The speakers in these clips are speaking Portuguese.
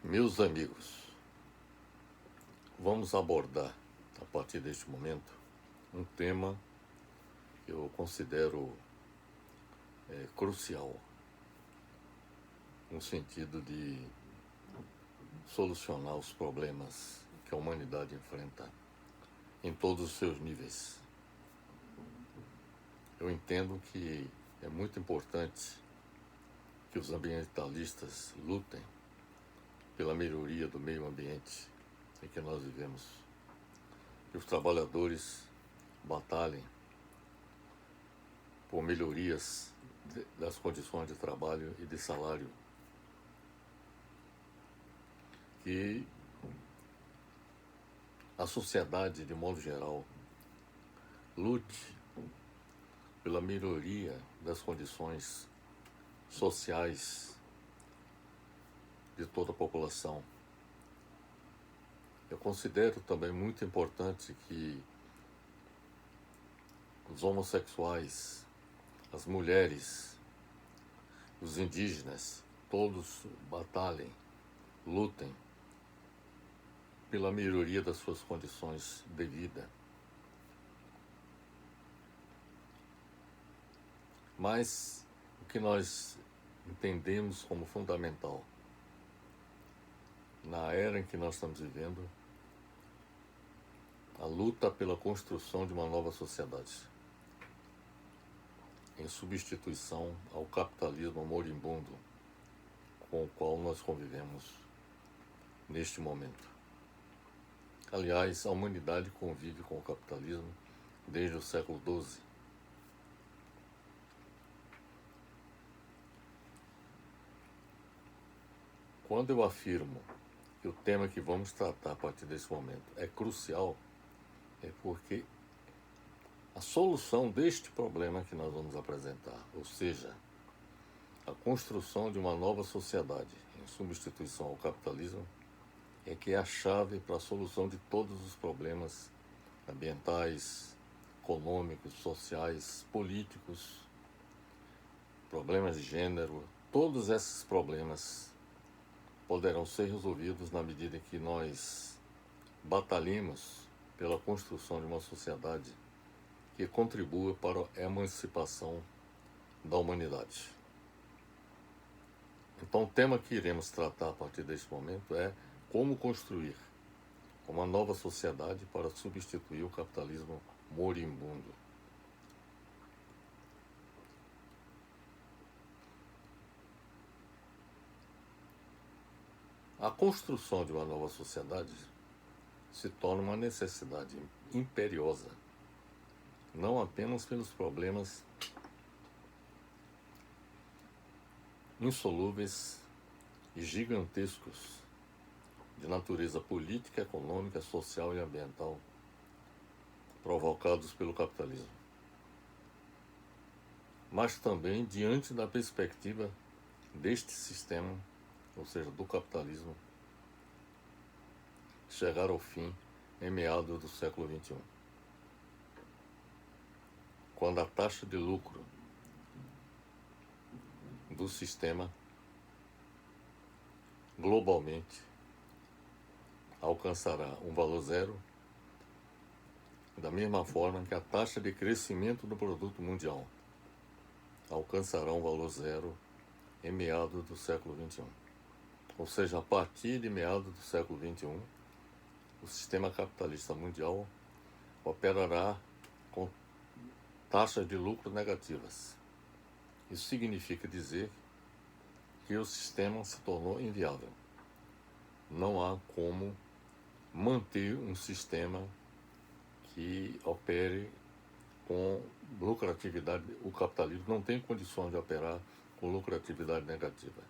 Meus amigos, vamos abordar, a partir deste momento, um tema que eu considero crucial, no sentido de solucionar os problemas que a humanidade enfrenta em todos os seus níveis. Eu entendo que é muito importante que os ambientalistas lutem pela melhoria do meio ambiente em que nós vivemos, que os trabalhadores batalhem por melhorias das condições de trabalho e de salário, que a sociedade, de modo geral, lute pela melhoria das condições sociais de toda a população. Eu considero também muito importante que os homossexuais, as mulheres, os indígenas, todos batalhem, lutem pela melhoria das suas condições de vida. Mas o que nós entendemos como fundamental na era em que nós estamos vivendo, a luta pela construção de uma nova sociedade, em substituição ao capitalismo moribundo com o qual nós convivemos neste momento. Aliás, a humanidade convive com o capitalismo desde o século XII. Quando eu afirmo que o tema que vamos tratar a partir desse momento é crucial, é porque a solução deste problema que nós vamos apresentar, ou seja, a construção de uma nova sociedade em substituição ao capitalismo, é que é a chave para a solução de todos os problemas ambientais, econômicos, sociais, políticos, problemas de gênero. Todos esses problemas poderão ser resolvidos na medida em que nós batalhemos pela construção de uma sociedade que contribua para a emancipação da humanidade. Então, o tema que iremos tratar a partir deste momento é como construir uma nova sociedade para substituir o capitalismo moribundo. A construção de uma nova sociedade se torna uma necessidade imperiosa, não apenas pelos problemas insolúveis e gigantescos de natureza política, econômica, social e ambiental provocados pelo capitalismo, mas também diante da perspectiva deste sistema, ou seja, do capitalismo, chegar ao fim em meados do século XXI, quando a taxa de lucro do sistema globalmente alcançará um valor zero, da mesma forma que a taxa de crescimento do produto mundial alcançará um valor zero em meados do século XXI. Ou seja, a partir de meados do século XXI, o sistema capitalista mundial operará com taxas de lucro negativas. Isso significa dizer que o sistema se tornou inviável. Não há como manter um sistema que opere com lucratividade. O capitalismo não tem condições de operar com lucratividade negativa.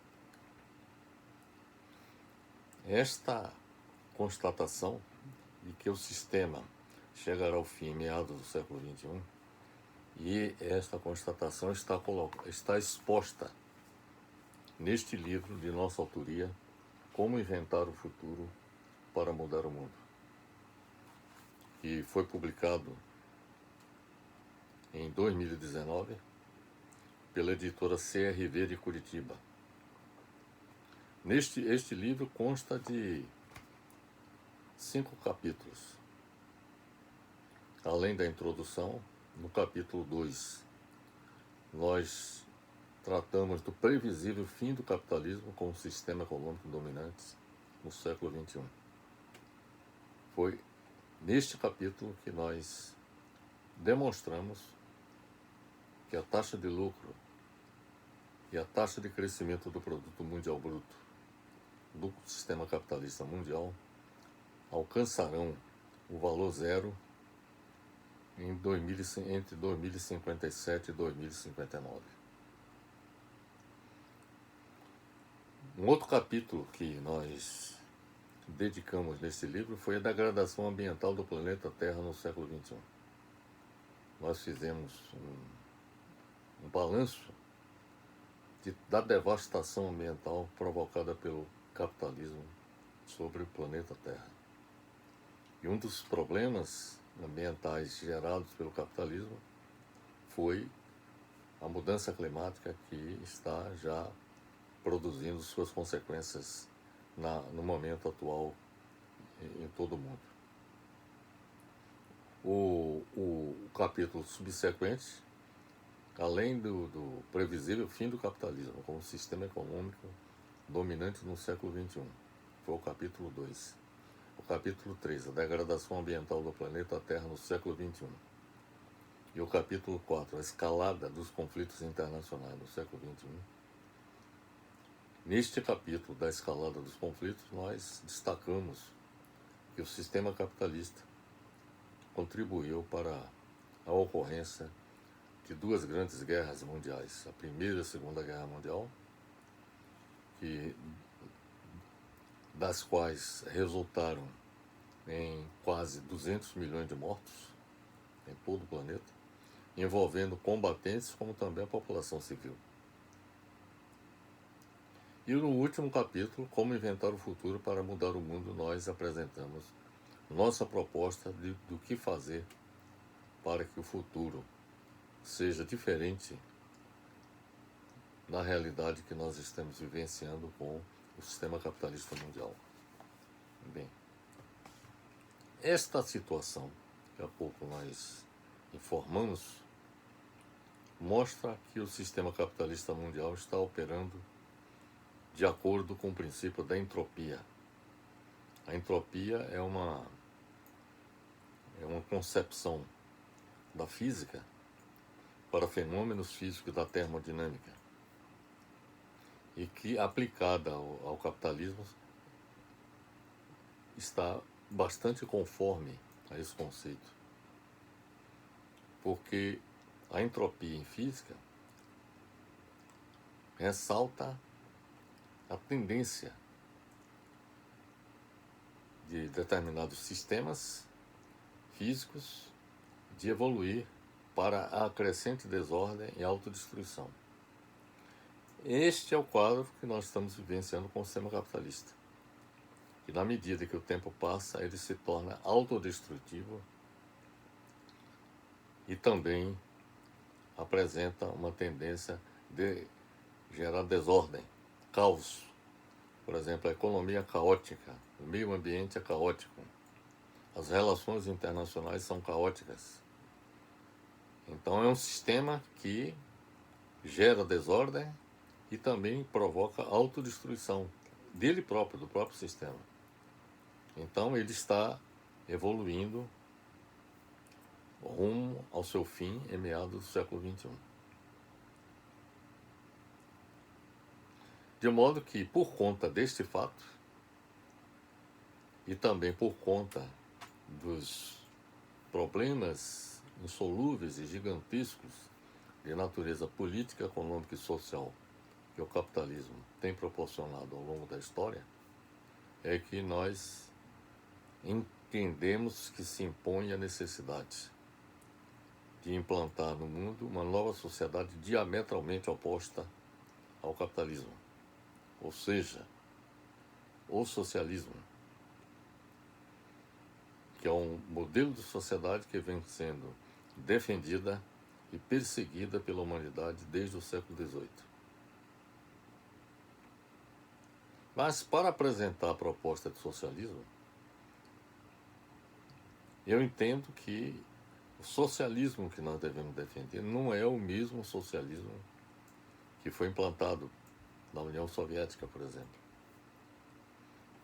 Esta constatação de que o sistema chegará ao fim em meados do século XXI, e esta constatação está exposta neste livro de nossa autoria, Como Inventar o Futuro para Mudar o Mundo, que foi publicado em 2019 pela editora CRV de Curitiba. Este livro consta de 5 capítulos. Além da introdução, no capítulo 2, nós tratamos do previsível fim do capitalismo como sistema econômico dominante no século XXI. Foi neste capítulo que nós demonstramos que a taxa de lucro e a taxa de crescimento do produto mundial bruto do sistema capitalista mundial alcançarão o valor zero entre 2057 e 2059. Um outro capítulo que nós dedicamos nesse livro foi a degradação ambiental do planeta Terra no século XXI. Nós fizemos um balanço da devastação ambiental provocada pelo capitalismo sobre o planeta Terra. E um dos problemas ambientais gerados pelo capitalismo foi a mudança climática, que está já produzindo suas consequências no momento atual em todo o mundo. O capítulo subsequente, além do previsível fim do capitalismo como sistema econômico dominante no século XXI, foi o capítulo 2. O capítulo 3, a degradação ambiental do planeta Terra no século XXI. E o capítulo 4, a escalada dos conflitos internacionais no século XXI. Neste capítulo da escalada dos conflitos, nós destacamos que o sistema capitalista contribuiu para a ocorrência de 2 grandes guerras mundiais, a Primeira e a Segunda Guerra Mundial, das quais resultaram em quase 200 milhões de mortos em todo o planeta, envolvendo combatentes como também a população civil. E no último capítulo, Como Inventar o Futuro para Mudar o Mundo, nós apresentamos nossa proposta do que fazer para que o futuro seja diferente na realidade que nós estamos vivenciando com o sistema capitalista mundial. Bem, esta situação, que há pouco nós informamos, mostra que o sistema capitalista mundial está operando de acordo com o princípio da entropia. A entropia é uma concepção da física para fenômenos físicos da termodinâmica e que, aplicada ao capitalismo, está bastante conforme a esse conceito. Porque a entropia em física ressalta a tendência de determinados sistemas físicos de evoluir para a crescente desordem e autodestruição. Este é o quadro que nós estamos vivenciando com o sistema capitalista. E na medida que o tempo passa, ele se torna autodestrutivo e também apresenta uma tendência de gerar desordem, caos. Por exemplo, a economia caótica, o meio ambiente é caótico, as relações internacionais são caóticas. Então é um sistema que gera desordem e também provoca autodestruição dele próprio, do próprio sistema. Então ele está evoluindo rumo ao seu fim em meados do século XXI. De modo que, por conta deste fato, e também por conta dos problemas insolúveis e gigantescos de natureza política, econômica e social que o capitalismo tem proporcionado ao longo da história, é que nós entendemos que se impõe a necessidade de implantar no mundo uma nova sociedade diametralmente oposta ao capitalismo, ou seja, o socialismo, que é um modelo de sociedade que vem sendo defendida e perseguida pela humanidade desde o século XVIII. Mas para apresentar a proposta de socialismo, eu entendo que o socialismo que nós devemos defender não é o mesmo socialismo que foi implantado na União Soviética, por exemplo,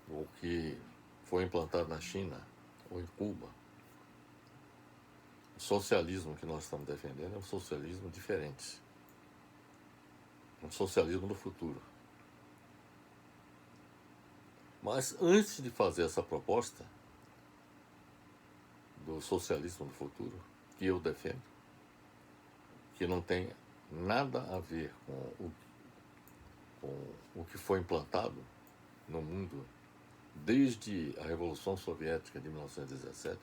ou que foi implantado na China ou em Cuba. O socialismo que nós estamos defendendo é um socialismo diferente, um socialismo do futuro. Mas antes de fazer essa proposta do socialismo do futuro, que eu defendo, que não tem nada a ver com o que foi implantado no mundo desde a Revolução Soviética de 1917,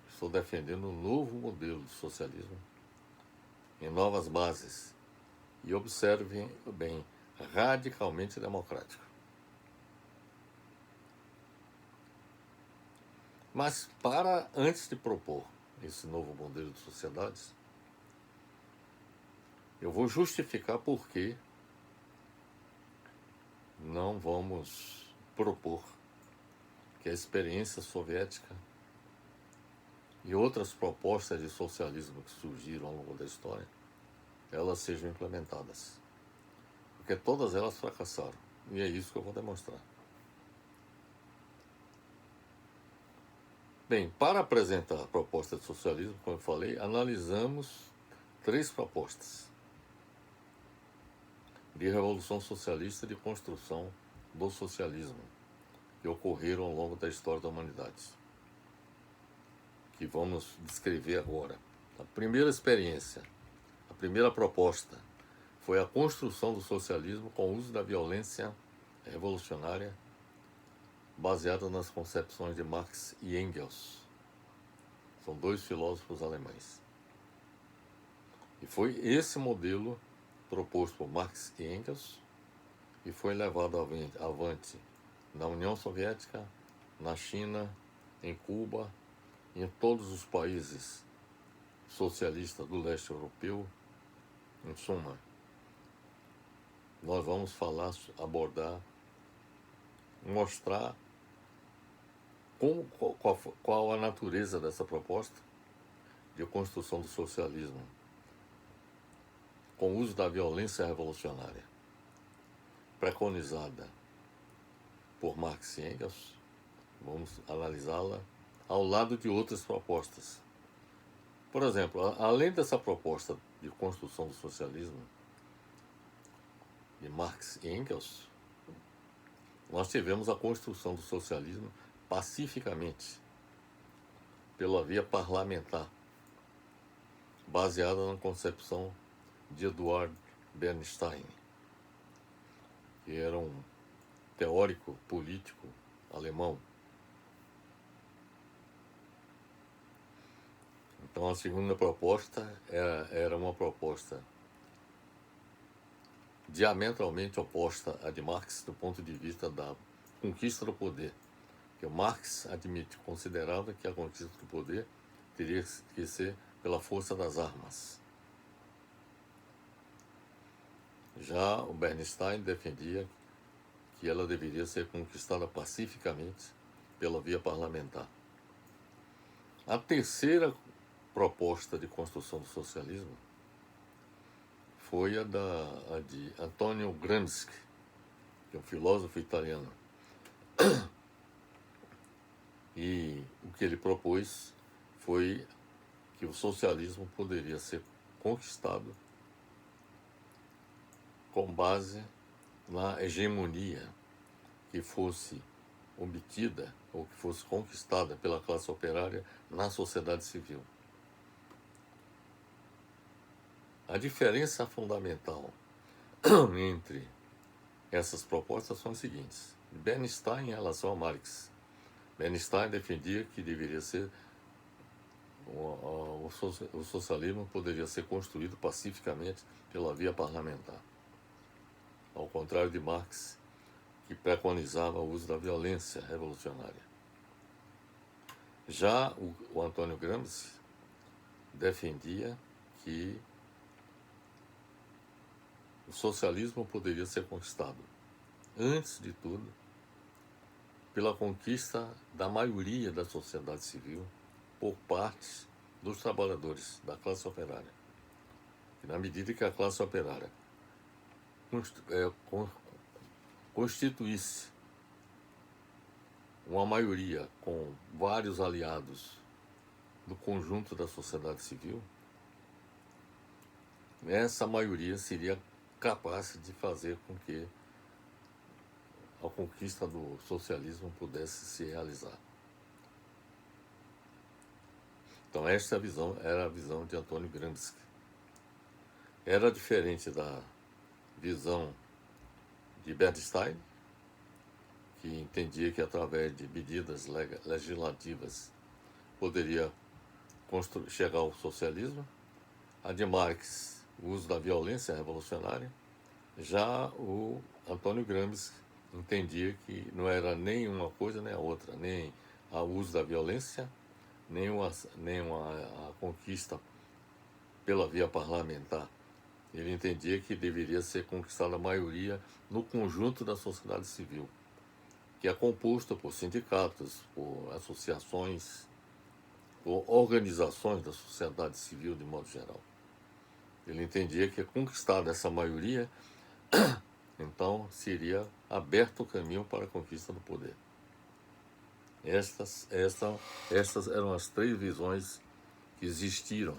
estou defendendo um novo modelo de socialismo em novas bases e observem bem, radicalmente democrático. Mas antes de propor esse novo modelo de sociedades, eu vou justificar por que não vamos propor que a experiência soviética e outras propostas de socialismo que surgiram ao longo da história, elas sejam implementadas. Porque todas elas fracassaram. E é isso que eu vou demonstrar. Bem, para apresentar a proposta de socialismo, como eu falei, analisamos 3 propostas de revolução socialista e de construção do socialismo que ocorreram ao longo da história da humanidade, que vamos descrever agora. A primeira experiência, a primeira proposta, foi a construção do socialismo com o uso da violência revolucionária baseada nas concepções de Marx e Engels. São 2 filósofos alemães. E foi esse modelo proposto por Marx e Engels e foi levado avante na União Soviética, na China, em Cuba, em todos os países socialistas do leste europeu. Em suma, nós vamos abordar, mostrar qual a natureza dessa proposta de construção do socialismo com o uso da violência revolucionária, preconizada por Marx e Engels. Vamos analisá-la ao lado de outras propostas. Por exemplo, além dessa proposta de construção do socialismo de Marx e Engels, nós tivemos a construção do socialismo pacificamente, pela via parlamentar, baseada na concepção de Eduard Bernstein, que era um teórico político alemão. Então, a segunda proposta era uma proposta diametralmente oposta à de Marx do ponto de vista da conquista do poder. Que o Marx considerava que a conquista do poder teria que ser pela força das armas. Já o Bernstein defendia que ela deveria ser conquistada pacificamente pela via parlamentar. A terceira proposta de construção do socialismo foi a de Antonio Gramsci, que é um filósofo italiano. E o que ele propôs foi que o socialismo poderia ser conquistado com base na hegemonia que fosse obtida ou que fosse conquistada pela classe operária na sociedade civil. A diferença fundamental entre essas propostas são as seguintes. Bernstein em relação a Marx. Bernstein defendia que deveria ser o socialismo poderia ser construído pacificamente pela via parlamentar, ao contrário de Marx, que preconizava o uso da violência revolucionária. Já o Antônio Gramsci defendia que o socialismo poderia ser conquistado antes de tudo, pela conquista da maioria da sociedade civil por parte dos trabalhadores da classe operária. E na medida que a classe operária constituísse uma maioria com vários aliados do conjunto da sociedade civil, essa maioria seria capaz de fazer com que a conquista do socialismo pudesse se realizar. Então esta visão era a visão de Antônio Gramsci. Era diferente da visão de Bernstein, que entendia que através de medidas legislativas poderia chegar ao socialismo. A de Marx, o uso da violência revolucionária. Já o Antônio Gramsci entendia que não era nem uma coisa nem a outra, nem o uso da violência, nem a conquista pela via parlamentar. Ele entendia que deveria ser conquistada a maioria no conjunto da sociedade civil, que é composto por sindicatos, por associações, por organizações da sociedade civil de modo geral. Ele entendia que, conquistada essa maioria, então seria aberto o caminho para a conquista do poder. Estas eram as três visões que existiram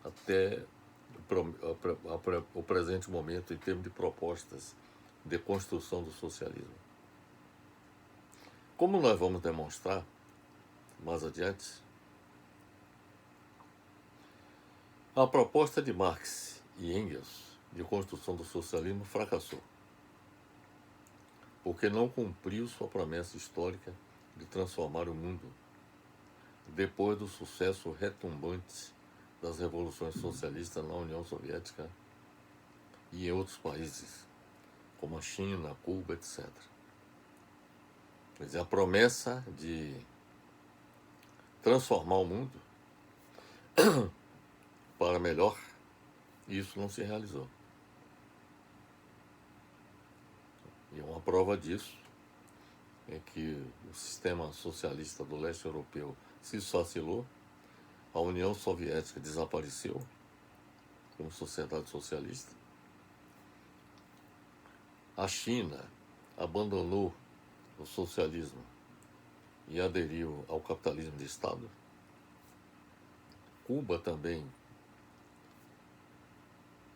até o presente momento em termos de propostas de construção do socialismo. Como nós vamos demonstrar mais adiante, a proposta de Marx e Engels de construção do socialismo fracassou, porque não cumpriu sua promessa histórica de transformar o mundo depois do sucesso retumbante das revoluções socialistas na União Soviética e em outros países, como a China, Cuba, etc. Quer dizer, a promessa de transformar o mundo para melhor, isso não se realizou. E uma prova disso é que o sistema socialista do leste europeu se socialou, a União Soviética desapareceu como sociedade socialista, a China abandonou o socialismo e aderiu ao capitalismo de Estado, Cuba também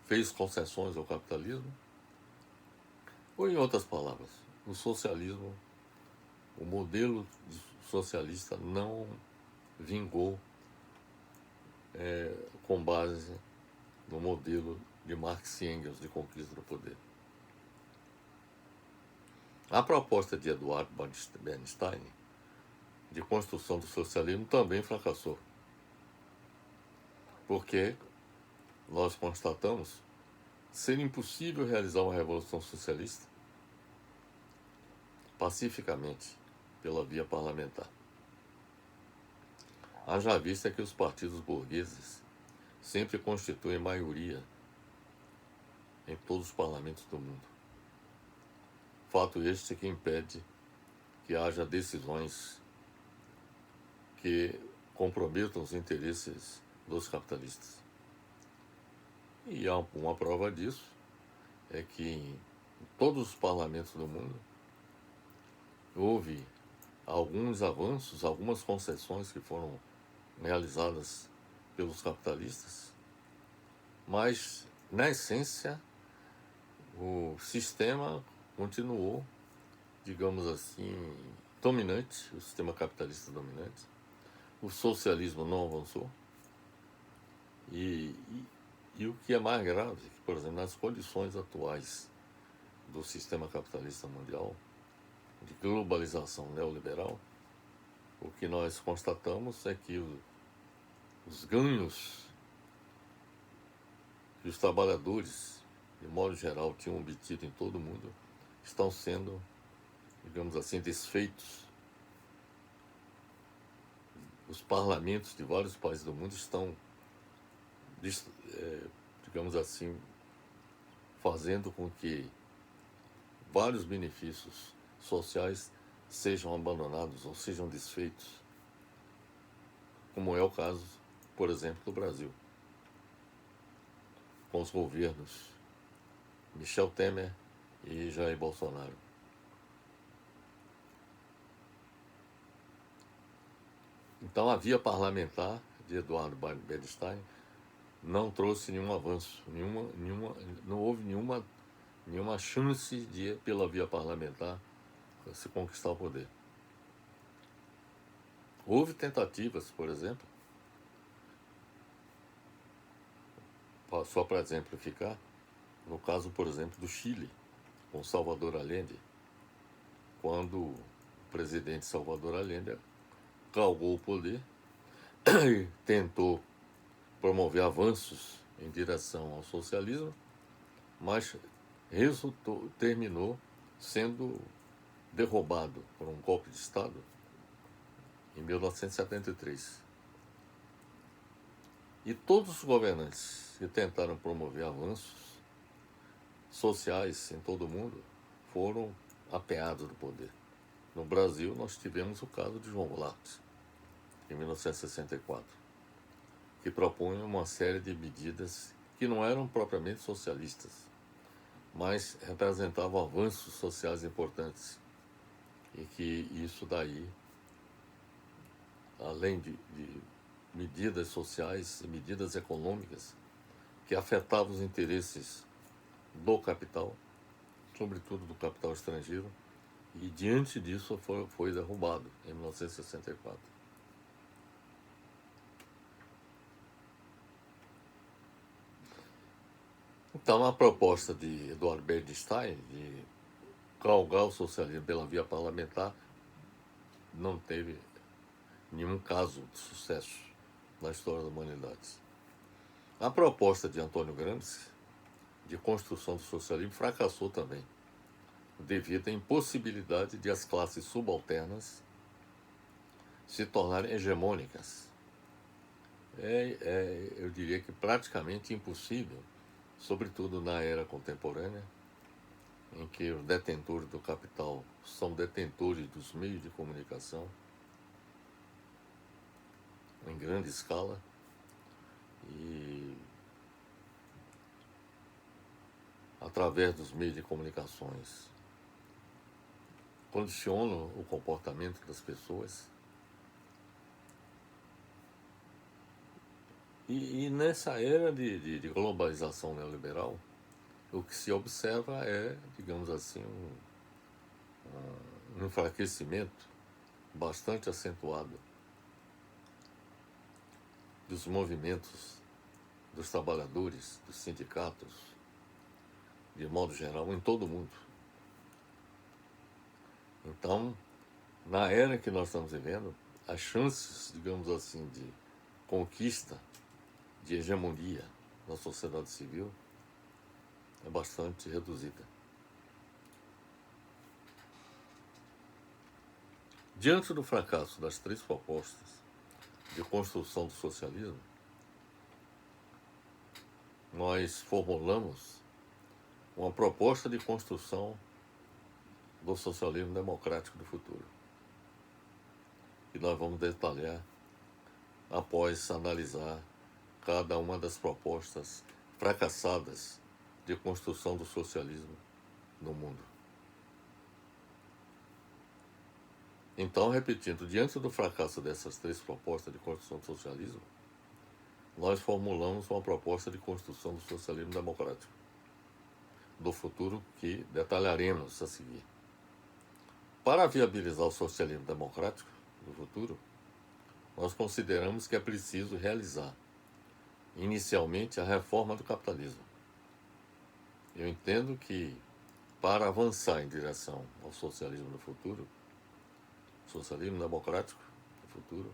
fez concessões ao capitalismo, ou em outras palavras, o socialismo, o modelo socialista não vingou com base no modelo de Marx e Engels de conquista do poder. A proposta de Eduard Bernstein de construção do socialismo também fracassou, porque nós constatamos ser impossível realizar uma revolução socialista pacificamente pela via parlamentar. Haja vista que os partidos burgueses sempre constituem maioria em todos os parlamentos do mundo. Fato este que impede que haja decisões que comprometam os interesses dos capitalistas. E uma prova disso é que em todos os parlamentos do mundo houve alguns avanços, algumas concessões que foram realizadas pelos capitalistas, mas, na essência, o sistema continuou, digamos assim, dominante, o sistema capitalista dominante. O socialismo não avançou. E o que é mais grave, é que, por exemplo, nas condições atuais do sistema capitalista mundial, de globalização neoliberal, o que nós constatamos é que os ganhos que os trabalhadores, de modo geral, tinham obtido em todo o mundo, estão sendo, digamos assim, desfeitos. Os parlamentos de vários países do mundo estão, digamos assim, fazendo com que vários benefícios sociais sejam abandonados ou sejam desfeitos, como é o caso, por exemplo, do Brasil, com os governos Michel Temer e Jair Bolsonaro. Então, a via parlamentar de Eduardo Bernstein não trouxe nenhum avanço, não houve nenhuma chance de, pela via parlamentar, se conquistar o poder. Houve tentativas, por exemplo, só para exemplificar, no caso, por exemplo, do Chile, com Salvador Allende, quando o presidente Salvador Allende galgou o poder e tentou promover avanços em direção ao socialismo, mas terminou sendo derrubado por um golpe de Estado em 1973. E todos os governantes que tentaram promover avanços sociais em todo o mundo foram apeados do poder. No Brasil, nós tivemos o caso de João Goulart, em 1964, que propunha uma série de medidas que não eram propriamente socialistas, mas representavam avanços sociais importantes. E que isso daí, além de medidas sociais e medidas econômicas que afetavam os interesses do capital, sobretudo do capital estrangeiro, e diante disso foi derrubado em 1964. Então, a proposta de Eduardo Bernstein de galgar o socialismo pela via parlamentar não teve nenhum caso de sucesso na história da humanidade. A proposta de Antônio Gramsci de construção do socialismo fracassou também, devido à impossibilidade de as classes subalternas se tornarem hegemônicas. Eu diria que praticamente impossível, sobretudo na era contemporânea, em que os detentores do capital são detentores dos meios de comunicação em grande escala e, através dos meios de comunicações, condicionam o comportamento das pessoas. E nessa era de globalização neoliberal, o que se observa é, digamos assim, um enfraquecimento bastante acentuado dos movimentos dos trabalhadores, dos sindicatos, de modo geral, em todo o mundo. Então, na era que nós estamos vivendo, as chances, digamos assim, de conquista, de hegemonia na sociedade civil é bastante reduzida. Diante do fracasso das três propostas de construção do socialismo, nós formulamos uma proposta de construção do socialismo democrático do futuro, que nós vamos detalhar após analisar cada uma das propostas fracassadas de construção do socialismo no mundo. Então, repetindo, diante do fracasso dessas três propostas de construção do socialismo, nós formulamos uma proposta de construção do socialismo democrático do futuro que detalharemos a seguir. Para viabilizar o socialismo democrático do futuro, nós consideramos que é preciso realizar, inicialmente, a reforma do capitalismo. Eu entendo que, para avançar em direção ao socialismo do futuro, socialismo democrático do futuro,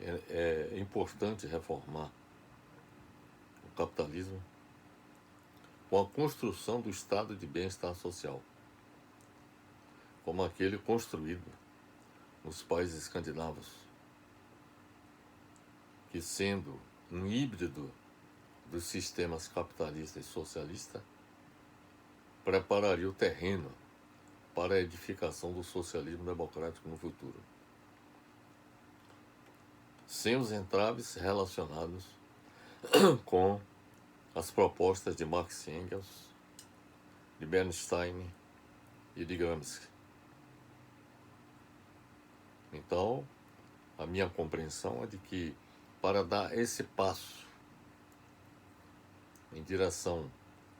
é importante reformar o capitalismo com a construção do estado de bem-estar social, como aquele construído nos países escandinavos, que, sendo um híbrido dos sistemas capitalista e socialista, prepararia o terreno para a edificação do socialismo democrático no futuro, sem os entraves relacionados com as propostas de Marx e Engels, de Bernstein e de Gramsci. Então, a minha compreensão é de que, para dar esse passo em direção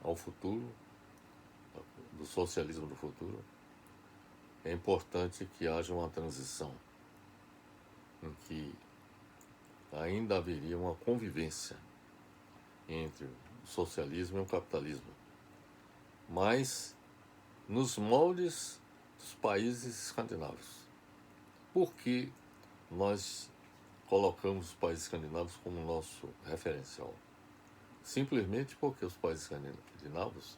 ao futuro, do socialismo do futuro, é importante que haja uma transição em que ainda haveria uma convivência entre o socialismo e o capitalismo, mas nos moldes dos países escandinavos. Por que nós colocamos os países escandinavos como nosso referencial? Simplesmente porque os países escandinavos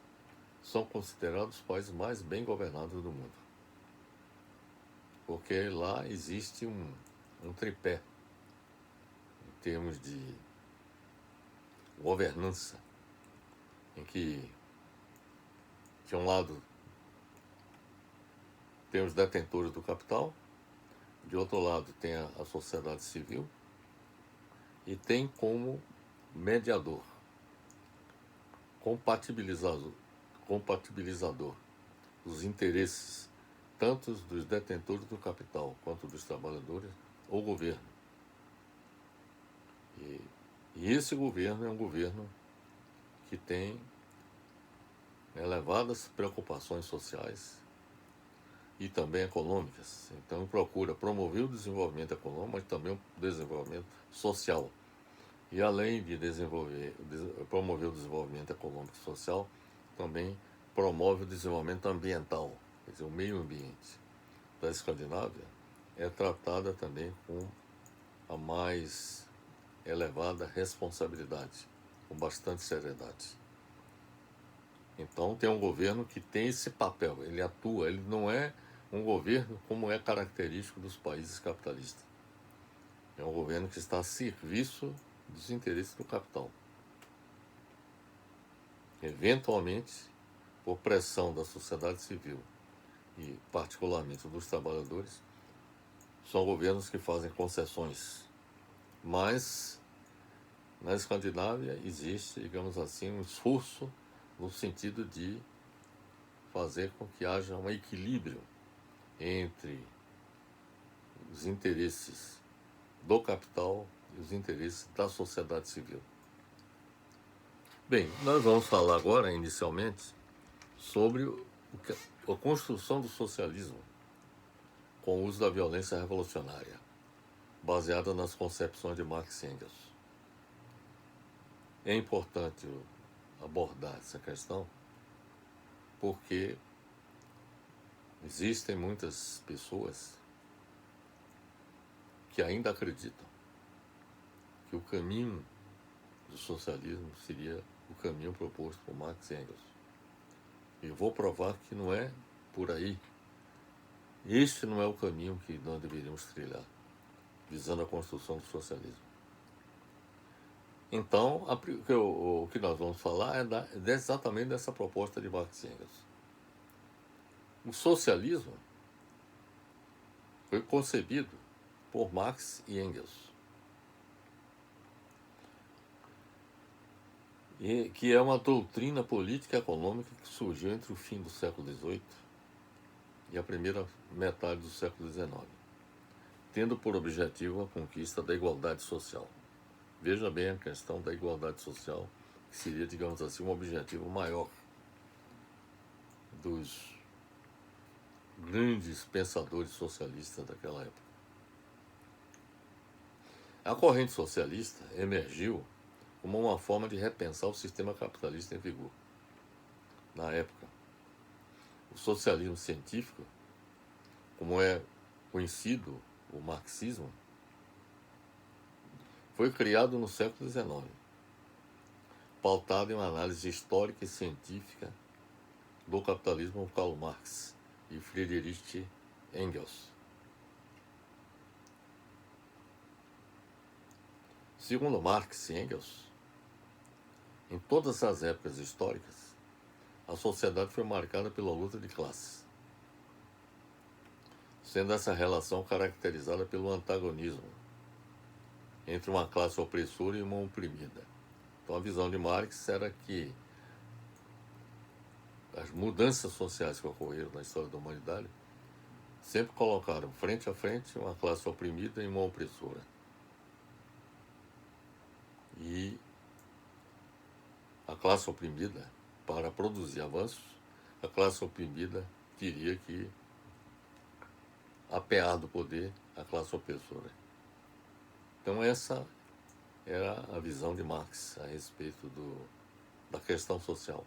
são considerados os países mais bem governados do mundo. Porque lá existe um tripé em termos de governança, em que, de um lado, tem os detentores do capital, de outro lado tem a sociedade civil, e tem como mediador, compatibilizador dos interesses tanto dos detentores do capital quanto dos trabalhadores, o governo. E esse governo é um governo que tem elevadas preocupações sociais e também econômicas. Então procura promover o desenvolvimento econômico, mas também o desenvolvimento social. E além de promover o desenvolvimento econômico e social, também promove o desenvolvimento ambiental, quer dizer, o meio ambiente da Escandinávia é tratada também com a mais elevada responsabilidade, com bastante seriedade. Então tem um governo que tem esse papel, ele atua, ele não é um governo como é característico dos países capitalistas. É um governo que está a serviço dos interesses do capital. Eventualmente, por pressão da sociedade civil e particularmente dos trabalhadores, são governos que fazem concessões. Mas na Escandinávia existe, digamos assim, um esforço no sentido de fazer com que haja um equilíbrio entre os interesses do capital e os interesses da sociedade civil. Bem, nós vamos falar agora, inicialmente, sobre a construção do socialismo com o uso da violência revolucionária, baseada nas concepções de Marx e Engels. É importante abordar essa questão porque existem muitas pessoas que ainda acreditam que o caminho do socialismo seria o caminho proposto por Marx e Engels. E eu vou provar que não é por aí. Este não é o caminho que nós deveríamos trilhar, visando a construção do socialismo. Então, o que nós vamos falar é exatamente dessa proposta de Marx e Engels. O socialismo foi concebido por Marx e Engels, que é uma doutrina política e econômica que surgiu entre o fim do século XVIII e a primeira metade do século XIX, tendo por objetivo a conquista da igualdade social. Veja bem a questão da igualdade social, que seria, digamos assim, um objetivo maior dos grandes pensadores socialistas daquela época. A corrente socialista emergiu como uma forma de repensar o sistema capitalista em vigor. Na época, o socialismo científico, como é conhecido o marxismo, foi criado no século XIX, pautado em uma análise histórica e científica do capitalismo por Karl Marx e Friedrich Engels. Segundo Marx e Engels, em todas as épocas históricas, a sociedade foi marcada pela luta de classes, sendo essa relação caracterizada pelo antagonismo entre uma classe opressora e uma oprimida. Então a visão de Marx era que as mudanças sociais que ocorreram na história da humanidade sempre colocaram frente a frente uma classe oprimida e uma opressora. E a classe oprimida, para produzir avanços, a classe oprimida teria que apear do poder a classe opressora. Então essa era a visão de Marx a respeito da questão social.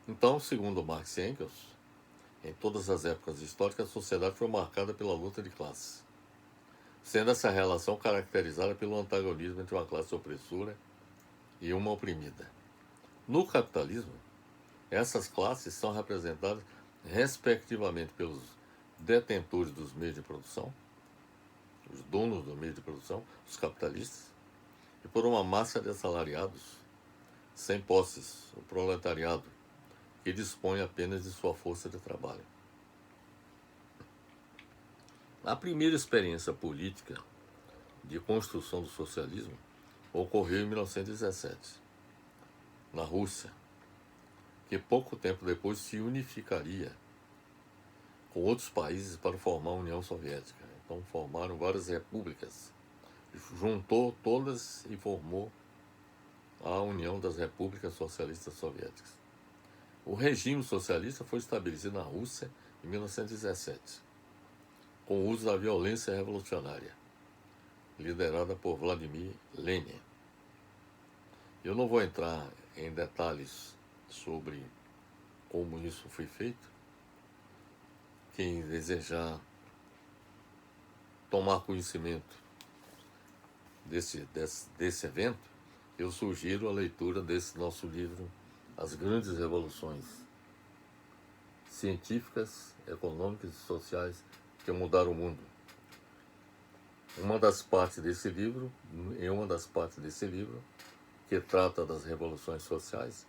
Então, segundo Marx e Engels, em todas as épocas históricas, a sociedade foi marcada pela luta de classes, sendo essa relação caracterizada pelo antagonismo entre uma classe opressora e uma oprimida. No capitalismo, essas classes são representadas respectivamente pelos detentores dos meios de produção, os donos do meio de produção, os capitalistas, e por uma massa de assalariados sem posses, o proletariado, que dispõe apenas de sua força de trabalho. A primeira experiência política de construção do socialismo ocorreu em 1917, na Rússia, que pouco tempo depois se unificaria com outros países para formar a União Soviética. Então formaram várias repúblicas, juntou todas e formou a União das Repúblicas Socialistas Soviéticas. O regime socialista foi estabelecido na Rússia em 1917, com o uso da violência revolucionária, liderada por Vladimir Lenin. Eu não vou entrar em detalhes sobre como isso foi feito. Quem desejar tomar conhecimento desse evento, eu sugiro a leitura desse nosso livro, As Grandes Revoluções Científicas, Econômicas e Sociais que Mudaram o Mundo. Em uma das partes desse livro, que trata das revoluções sociais,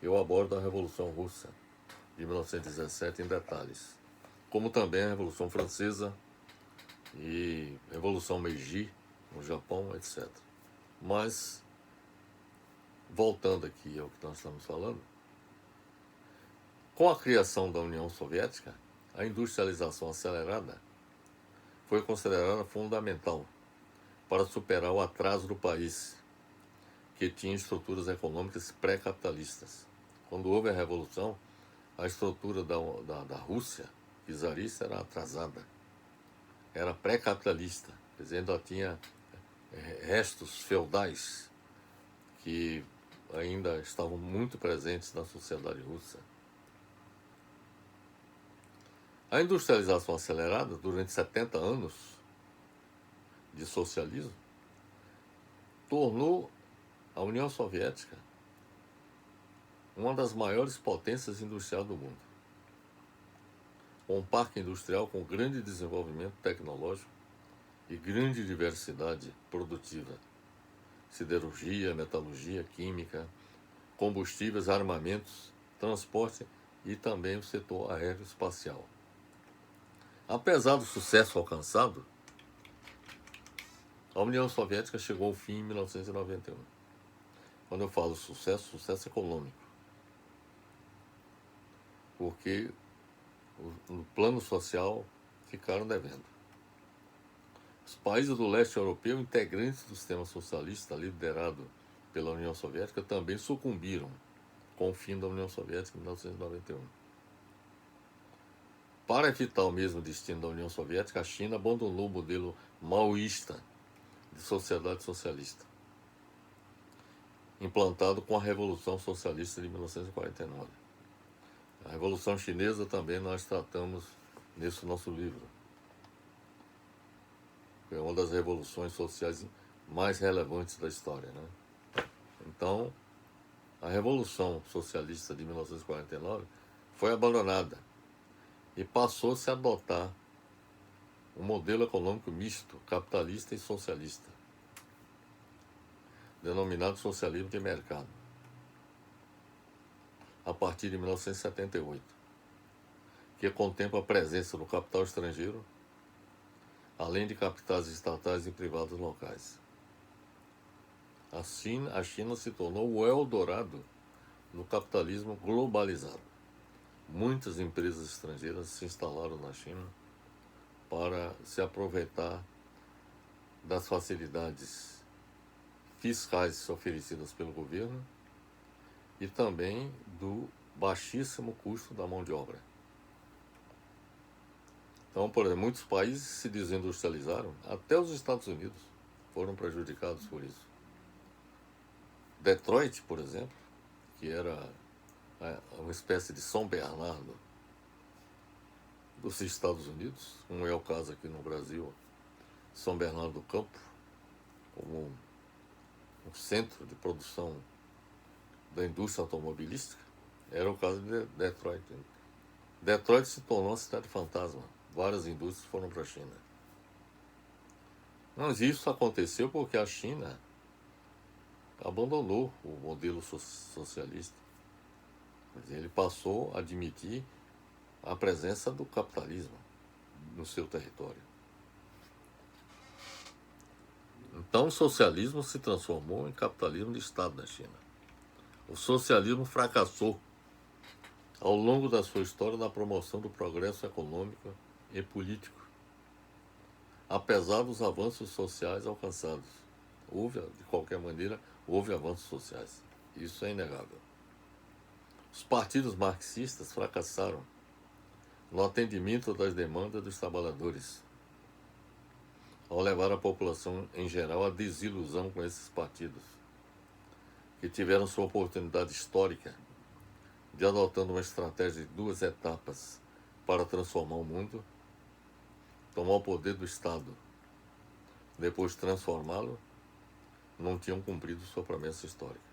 eu abordo a Revolução Russa de 1917 em detalhes, como também a Revolução Francesa e Revolução Meiji no Japão, etc. Mas, voltando aqui ao que nós estamos falando, com a criação da União Soviética, a industrialização acelerada foi considerada fundamental para superar o atraso do país, que tinha estruturas econômicas pré-capitalistas. Quando houve a Revolução, a estrutura da Rússia czarista era atrasada, era pré-capitalista, quer dizer, ainda tinha restos feudais que ainda estavam muito presentes na sociedade russa. A industrialização acelerada, durante 70 anos de socialismo, tornou a União Soviética uma das maiores potências industriais do mundo, com um parque industrial com grande desenvolvimento tecnológico e grande diversidade produtiva, siderurgia, metalurgia, química, combustíveis, armamentos, transporte e também o setor aeroespacial. Apesar do sucesso alcançado, a União Soviética chegou ao fim em 1991. Quando eu falo sucesso, sucesso econômico. Porque no plano social ficaram devendo. Os países do leste europeu, integrantes do sistema socialista liderado pela União Soviética, também sucumbiram com o fim da União Soviética em 1991. Para evitar o mesmo destino da União Soviética, a China abandonou o modelo maoísta de sociedade socialista, implantado com a Revolução Socialista de 1949. A Revolução Chinesa também nós tratamos nesse nosso livro. É uma das revoluções sociais mais relevantes da história, né? Então, a Revolução Socialista de 1949 foi abandonada e passou-se a adotar um modelo econômico misto, capitalista e socialista, denominado socialismo de mercado. a partir de 1978, que contempla a presença do capital estrangeiro, além de capitais estatais e privados locais. A China se tornou o Eldorado no capitalismo globalizado. Muitas empresas estrangeiras se instalaram na China para se aproveitar das facilidades fiscais oferecidas pelo governo e também do baixíssimo custo da mão de obra. Então, por exemplo, muitos países se desindustrializaram, até os Estados Unidos foram prejudicados por isso. Detroit, por exemplo, que era uma espécie de São Bernardo dos Estados Unidos, como é o caso aqui no Brasil, São Bernardo do Campo, como um centro de produção da indústria automobilística, era o caso de Detroit. Detroit se tornou uma cidade fantasma. Várias indústrias foram para a China. Mas isso aconteceu porque a China abandonou o modelo socialista. Ele passou a admitir a presença do capitalismo no seu território. Então o socialismo se transformou em capitalismo de Estado na China. O socialismo fracassou ao longo da sua história na promoção do progresso econômico e político, apesar dos avanços sociais alcançados. De qualquer maneira, houve avanços sociais. Isso é inegável. Os partidos marxistas fracassaram no atendimento das demandas dos trabalhadores, ao levar a população em geral à desilusão com esses partidos, que tiveram sua oportunidade histórica de, adotando uma estratégia de 2 etapas para transformar o mundo, tomar o poder do Estado, depois transformá-lo, não tinham cumprido sua promessa histórica.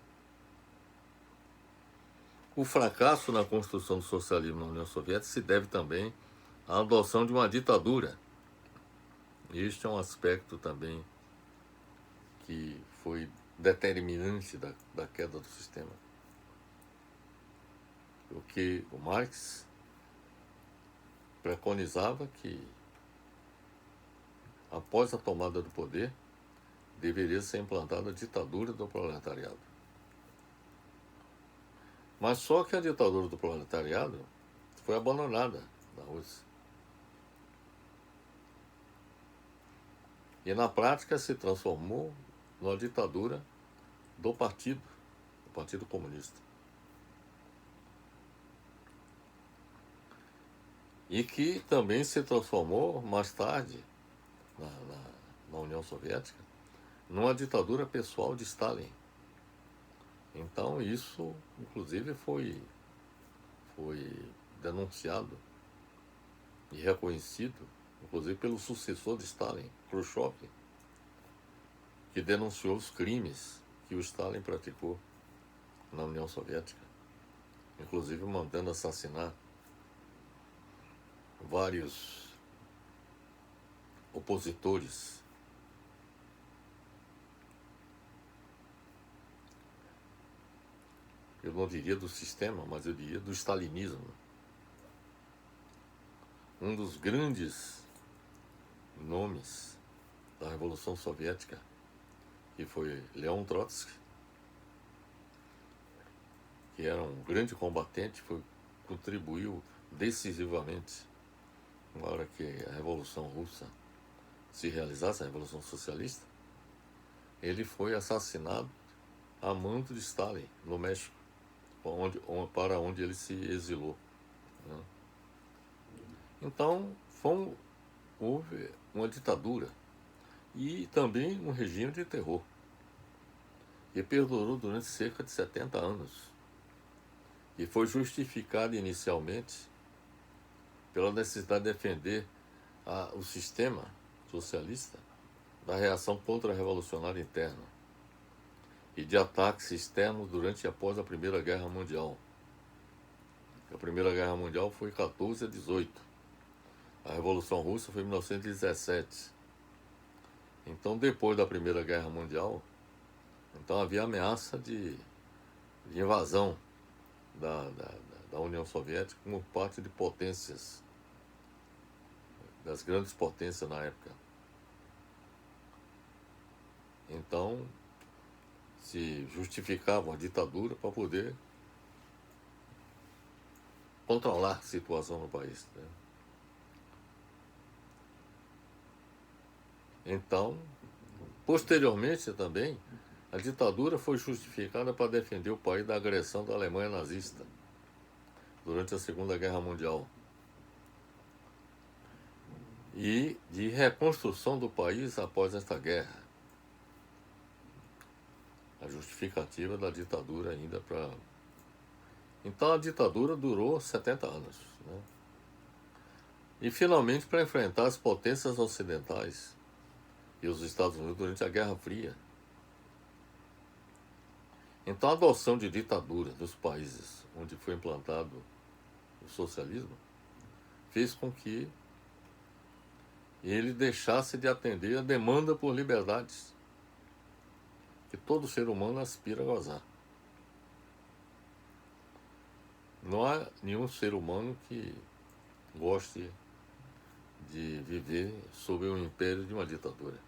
O fracasso na construção do socialismo na União Soviética se deve também à adoção de uma ditadura. Este é um aspecto também que foi determinante da queda do sistema. O que o Marx preconizava que, após a tomada do poder, deveria ser implantada a ditadura do proletariado. Mas só que a ditadura do proletariado foi abandonada na Rússia. E na prática se transformou numa ditadura do Partido Comunista. E que também se transformou mais tarde, na União Soviética, numa ditadura pessoal de Stalin. Então isso, inclusive, foi denunciado e reconhecido, inclusive pelo sucessor de Stalin, Khrushchev, que denunciou os crimes que o Stalin praticou na União Soviética, inclusive mandando assassinar vários opositores. Eu não diria do sistema, mas eu diria do stalinismo. Um dos grandes nomes da Revolução Soviética, que foi Leon Trotsky, que era um grande combatente, contribuiu decisivamente na hora que a Revolução Russa se realizasse, a Revolução Socialista. Ele foi assassinado a mando de Stalin, no México, para onde ele se exilou. Então, houve uma ditadura e também um regime de terror, que perdurou durante cerca de 70 anos e foi justificado inicialmente pela necessidade de defender o sistema socialista da reação contra-revolucionária interna e de ataques externos durante e após a Primeira Guerra Mundial. A Primeira Guerra Mundial foi 14 a 18. A Revolução Russa foi em 1917. Então, depois da Primeira Guerra Mundial, então havia ameaça de invasão da União Soviética como parte de potências, das grandes potências na época. Então, se justificava a ditadura para poder controlar a situação no país, né? Então, posteriormente também, a ditadura foi justificada para defender o país da agressão da Alemanha nazista durante a Segunda Guerra Mundial e de reconstrução do país após esta guerra. A justificativa da ditadura ainda para... Então a ditadura durou 70 anos, né? E finalmente para enfrentar as potências ocidentais e os Estados Unidos durante a Guerra Fria. Então a adoção de ditadura dos países onde foi implantado o socialismo fez com que ele deixasse de atender a demanda por liberdades que todo ser humano aspira a gozar. Não há nenhum ser humano que goste de viver sob o império de uma ditadura.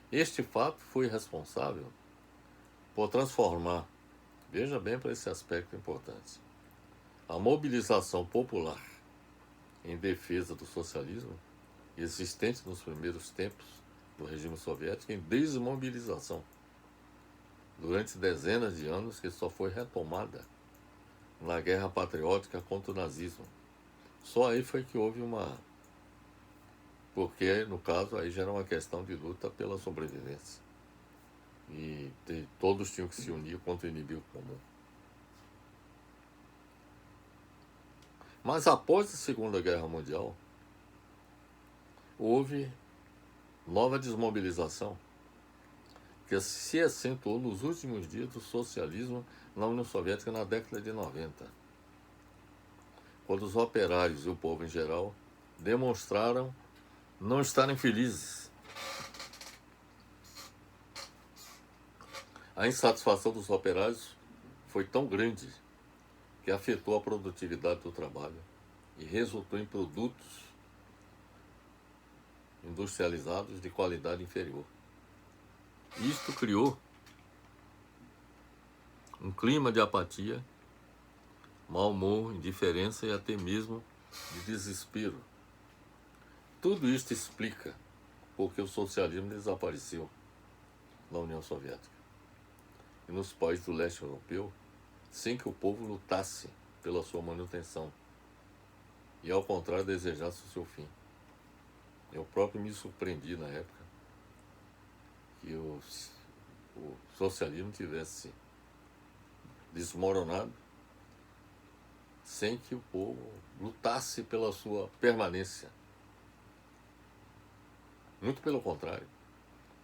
Este fato foi responsável por transformar, veja bem para esse aspecto importante, a mobilização popular em defesa do socialismo, existente nos primeiros tempos do regime soviético, em desmobilização, durante dezenas de anos, que só foi retomada na guerra patriótica contra o nazismo. Só aí foi que houve uma... Porque, no caso, aí já era uma questão de luta pela sobrevivência. E todos tinham que se unir contra o inimigo comum. Mas após a Segunda Guerra Mundial, houve nova desmobilização que se acentuou nos últimos dias do socialismo na União Soviética na década de 90, quando os operários e o povo em geral demonstraram não estarem felizes. A insatisfação dos operários foi tão grande que afetou a produtividade do trabalho e resultou em produtos industrializados de qualidade inferior. Isto criou um clima de apatia, mau humor, indiferença e até mesmo de desespero. Tudo isto explica porque o socialismo desapareceu na União Soviética e nos países do leste europeu, sem que o povo lutasse pela sua manutenção e, ao contrário, desejasse o seu fim. Eu próprio me surpreendi na época que o socialismo tivesse desmoronado sem que o povo lutasse pela sua permanência. Muito pelo contrário,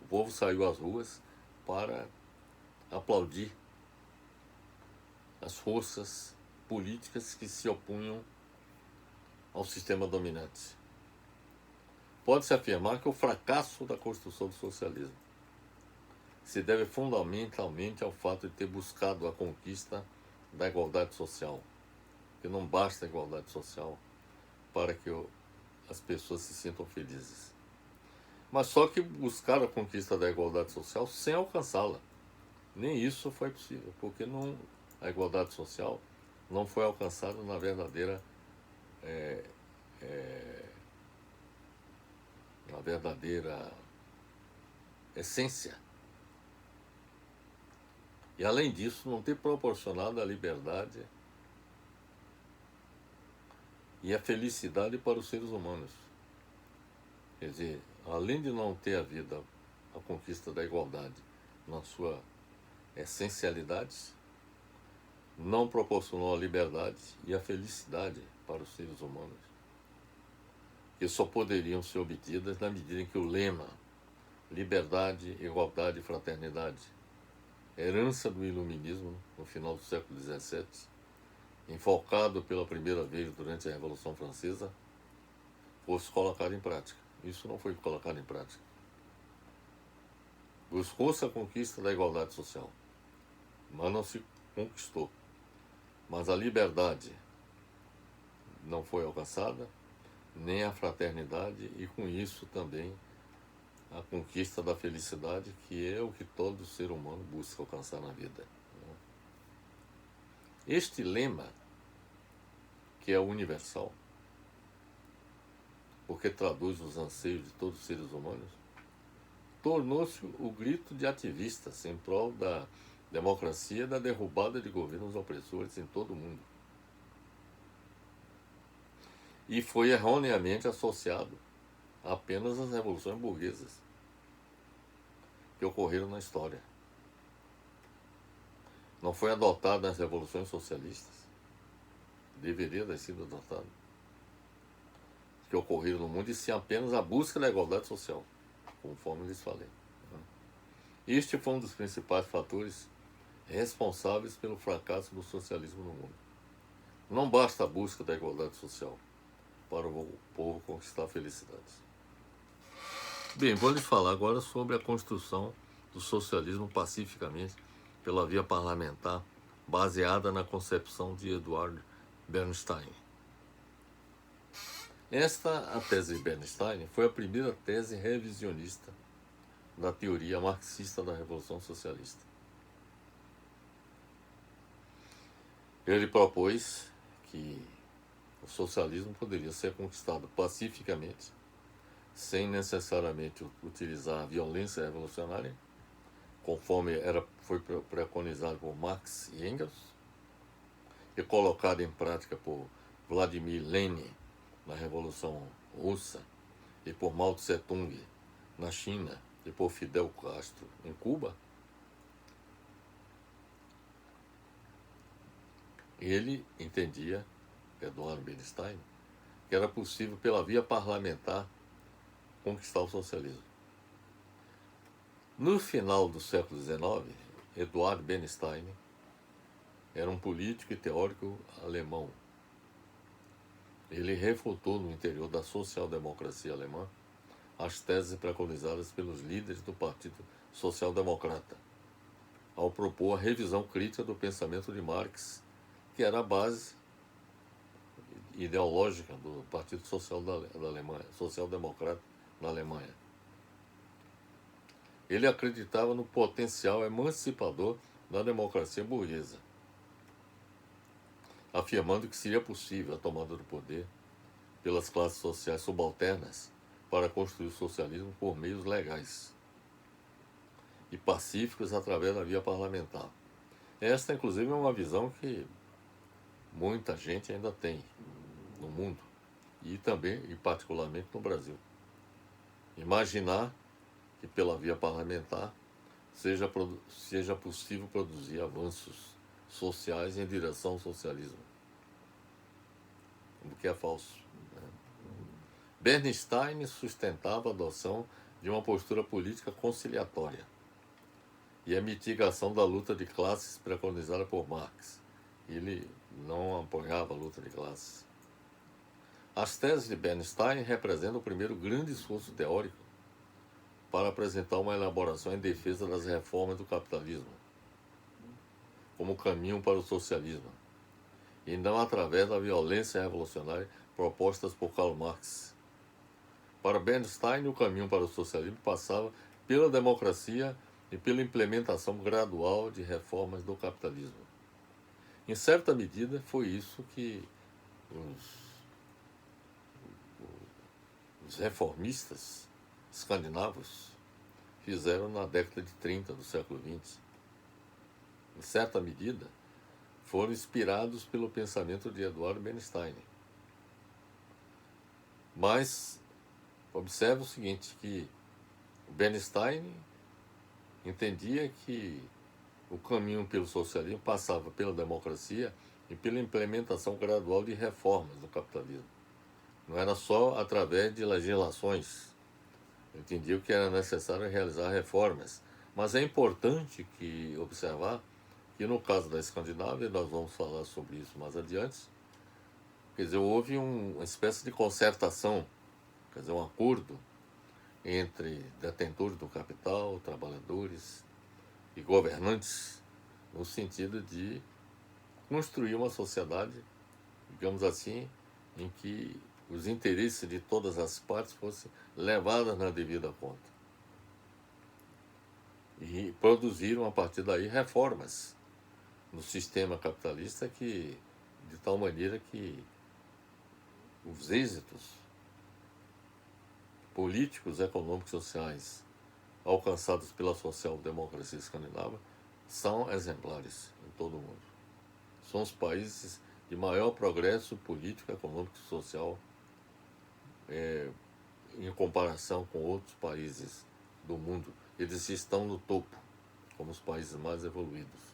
o povo saiu às ruas para aplaudir as forças políticas que se opunham ao sistema dominante. Pode-se afirmar que o fracasso da construção do socialismo se deve fundamentalmente ao fato de ter buscado a conquista da igualdade social, que não basta a igualdade social para que as pessoas se sintam felizes. Mas só que buscaram a conquista da igualdade social sem alcançá-la. Nem isso foi possível, porque a igualdade social não foi alcançada na verdadeira essência. E além disso, não ter proporcionado a liberdade e a felicidade para os seres humanos. Quer dizer, além de não ter havido a conquista da igualdade na sua essencialidade, não proporcionou a liberdade e a felicidade para os seres humanos, que só poderiam ser obtidas na medida em que o lema liberdade, igualdade e fraternidade, herança do iluminismo no final do século XVII, enfocado pela primeira vez durante a Revolução Francesa, fosse colocado em prática. Isso não foi colocado em prática. Buscou-se a conquista da igualdade social, mas não se conquistou. Mas a liberdade não foi alcançada, nem a fraternidade, e com isso também a conquista da felicidade, que é o que todo ser humano busca alcançar na vida. Este lema, que é universal, porque traduz os anseios de todos os seres humanos, tornou-se o grito de ativistas em prol da democracia e da derrubada de governos opressores em todo o mundo. E foi erroneamente associado apenas às revoluções burguesas que ocorreram na história. Não foi adotado nas revoluções socialistas, deveria ter sido adotado, que ocorreram no mundo, e sim apenas a busca da igualdade social, conforme lhes falei. Este foi um dos principais fatores responsáveis pelo fracasso do socialismo no mundo. Não basta a busca da igualdade social para o povo conquistar a felicidade. Bem, vou lhe falar agora sobre a construção do socialismo pacificamente pela via parlamentar, baseada na concepção de Eduard Bernstein. A tese de Bernstein foi a primeira tese revisionista da teoria marxista da Revolução Socialista. Ele propôs que o socialismo poderia ser conquistado pacificamente, sem necessariamente utilizar a violência revolucionária, conforme foi preconizado por Marx e Engels, e colocado em prática por Vladimir Lenin na Revolução Russa, e por Mao Tse-tung na China, e por Fidel Castro em Cuba. Ele entendia, Eduard Bernstein, que era possível, pela via parlamentar, conquistar o socialismo. No final do século XIX, Eduard Bernstein era um político e teórico alemão. Ele refutou no interior da social-democracia alemã as teses preconizadas pelos líderes do Partido Social-Democrata, ao propor a revisão crítica do pensamento de Marx, que era a base ideológica do Partido Social da Alemanha, social-democrata da Alemanha. Ele acreditava no potencial emancipador da democracia burguesa, afirmando que seria possível a tomada do poder pelas classes sociais subalternas para construir o socialismo por meios legais e pacíficos através da via parlamentar. Esta, inclusive, é uma visão que muita gente ainda tem no mundo, e também, e particularmente no Brasil. Imaginar que pela via parlamentar seja possível produzir avanços sociais em direção ao socialismo, o que é falso. Bernstein sustentava a adoção de uma postura política conciliatória e a mitigação da luta de classes preconizada por Marx. Ele não apoiava a luta de classes. As teses de Bernstein representam o primeiro grande esforço teórico para apresentar uma elaboração em defesa das reformas do capitalismo como caminho para o socialismo, e não através da violência revolucionária propostas por Karl Marx. Para Bernstein, o caminho para o socialismo passava pela democracia e pela implementação gradual de reformas do capitalismo. Em certa medida, foi isso que os reformistas escandinavos fizeram na década de 30 do século XX. Em certa medida, foram inspirados pelo pensamento de Eduard Bernstein. Mas observe o seguinte, que Bernstein entendia que o caminho pelo socialismo passava pela democracia e pela implementação gradual de reformas do capitalismo. Não era só através de legislações. Eu entendia que era necessário realizar reformas. Mas é importante observar que no caso da Escandinávia, nós vamos falar sobre isso mais adiante, quer dizer, houve uma espécie de concertação, quer dizer, um acordo entre detentores do capital, trabalhadores e governantes no sentido de construir uma sociedade, digamos assim, em que os interesses de todas as partes fossem levados na devida conta. E produziram, a partir daí, reformas no sistema capitalista de tal maneira que os êxitos políticos, econômicos e sociais alcançados pela social-democracia escandinava são exemplares em todo o mundo. São os países de maior progresso político, econômico e social em comparação com outros países do mundo. Eles estão no topo, como os países mais evoluídos.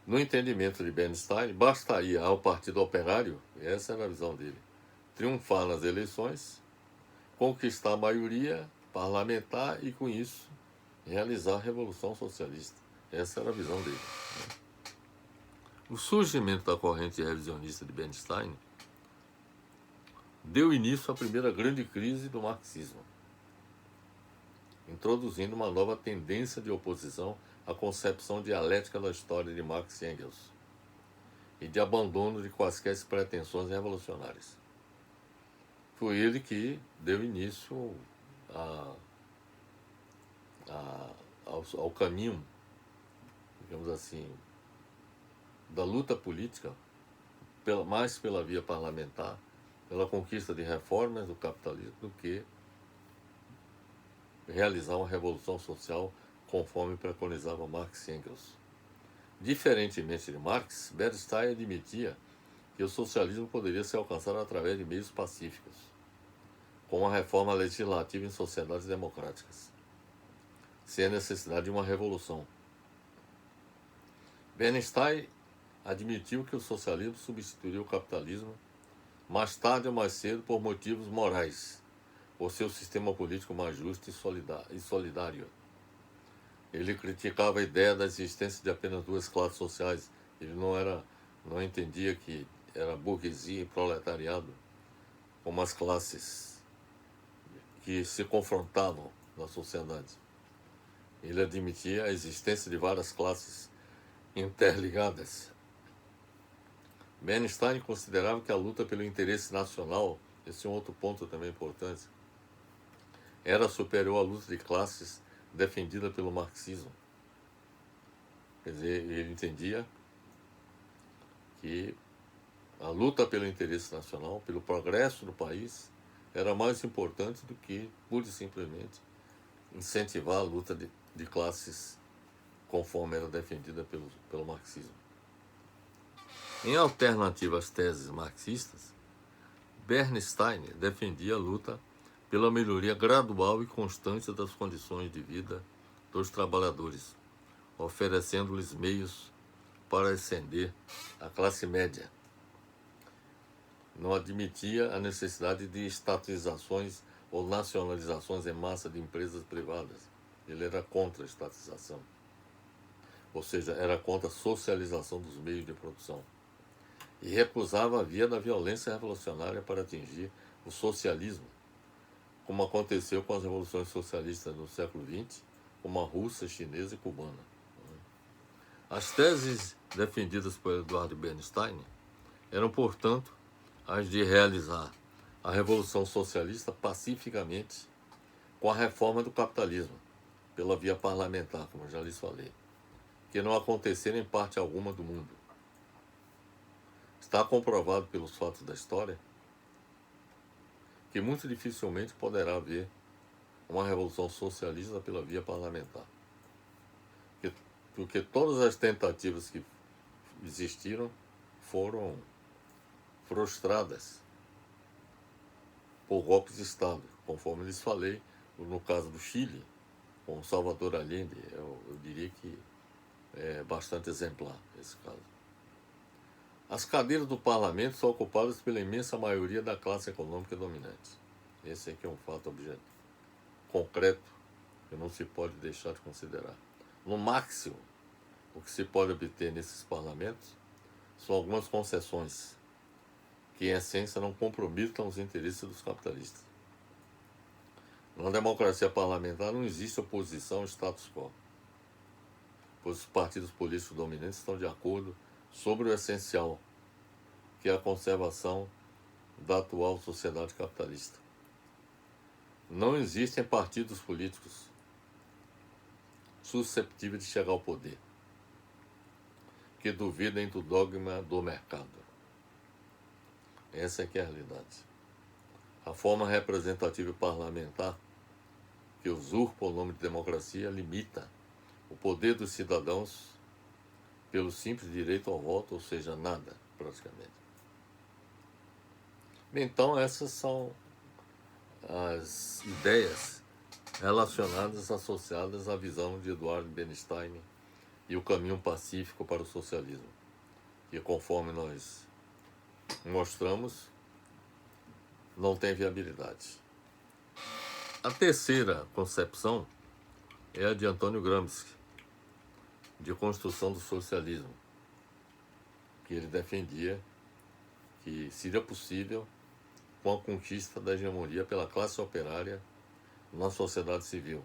No entendimento de Bernstein, bastaria ao Partido Operário, essa era a visão dele, triunfar nas eleições, conquistar a maioria parlamentar e, com isso, realizar a Revolução Socialista. Essa era a visão dele. O surgimento da corrente revisionista de Bernstein deu início à primeira grande crise do marxismo, introduzindo uma nova tendência de oposição à concepção dialética da história de Marx e Engels e de abandono de quaisquer pretensões revolucionárias. Foi ele que deu início ao caminho, digamos assim, da luta política, mais pela via parlamentar, pela conquista de reformas do capitalismo, do que realizar uma revolução social conforme preconizava Marx e Engels. Diferentemente de Marx, Bernstein admitia que o socialismo poderia ser alcançado através de meios pacíficos, com a reforma legislativa em sociedades democráticas, sem a necessidade de uma revolução. Bernstein admitiu que o socialismo substituiria o capitalismo mais tarde ou mais cedo por motivos morais, por seu sistema político mais justo e solidário. Ele criticava a ideia da existência de apenas duas classes sociais. Ele não entendia que era burguesia e proletariado como as classes que se confrontavam na sociedade. Ele admitia a existência de várias classes interligadas. Bernstein considerava que a luta pelo interesse nacional, esse é um outro ponto também importante, era superior à luta de classes defendida pelo marxismo. Quer dizer, ele entendia que a luta pelo interesse nacional, pelo progresso do país, era mais importante do que, pura e simplesmente, incentivar a luta de classes conforme era defendida pelo marxismo. Em alternativa às teses marxistas, Bernstein defendia a luta pela melhoria gradual e constante das condições de vida dos trabalhadores, oferecendo-lhes meios para ascender à classe média. Não admitia a necessidade de estatizações ou nacionalizações em massa de empresas privadas. Ele era contra a estatização, ou seja, era contra a socialização dos meios de produção. E recusava a via da violência revolucionária para atingir o socialismo, como aconteceu com as revoluções socialistas no século XX, como a russa, chinesa e cubana. As teses defendidas por Eduardo Bernstein eram, portanto, as de realizar a revolução socialista pacificamente com a reforma do capitalismo, pela via parlamentar, como já lhes falei, que não aconteceram em parte alguma do mundo. Está comprovado pelos fatos da história que muito dificilmente poderá haver uma revolução socialista pela via parlamentar. Porque todas as tentativas que existiram foram frustradas por golpes de Estado, conforme lhes falei, no caso do Chile, com Salvador Allende, eu diria que é bastante exemplar esse caso. As cadeiras do parlamento são ocupadas pela imensa maioria da classe econômica dominante. Esse aqui é um fato concreto que não se pode deixar de considerar. No máximo, o que se pode obter nesses parlamentos são algumas concessões que, em essência, não comprometam os interesses dos capitalistas. Na democracia parlamentar não existe oposição ao status quo, pois os partidos políticos dominantes estão de acordo sobre o essencial, que é a conservação da atual sociedade capitalista. Não existem partidos políticos susceptíveis de chegar ao poder, que duvidem do dogma do mercado. Essa é que é a realidade. A forma representativa e parlamentar, que usurpa o nome de democracia, limita o poder dos cidadãos pelo simples direito ao voto, ou seja, nada, praticamente. Então, essas são as ideias relacionadas, associadas à visão de Eduardo Bernstein e o caminho pacífico para o socialismo, que, conforme nós mostramos, não tem viabilidade. A terceira concepção é a de Antônio Gramsci, de construção do socialismo, que ele defendia que seria possível com a conquista da hegemonia pela classe operária na sociedade civil.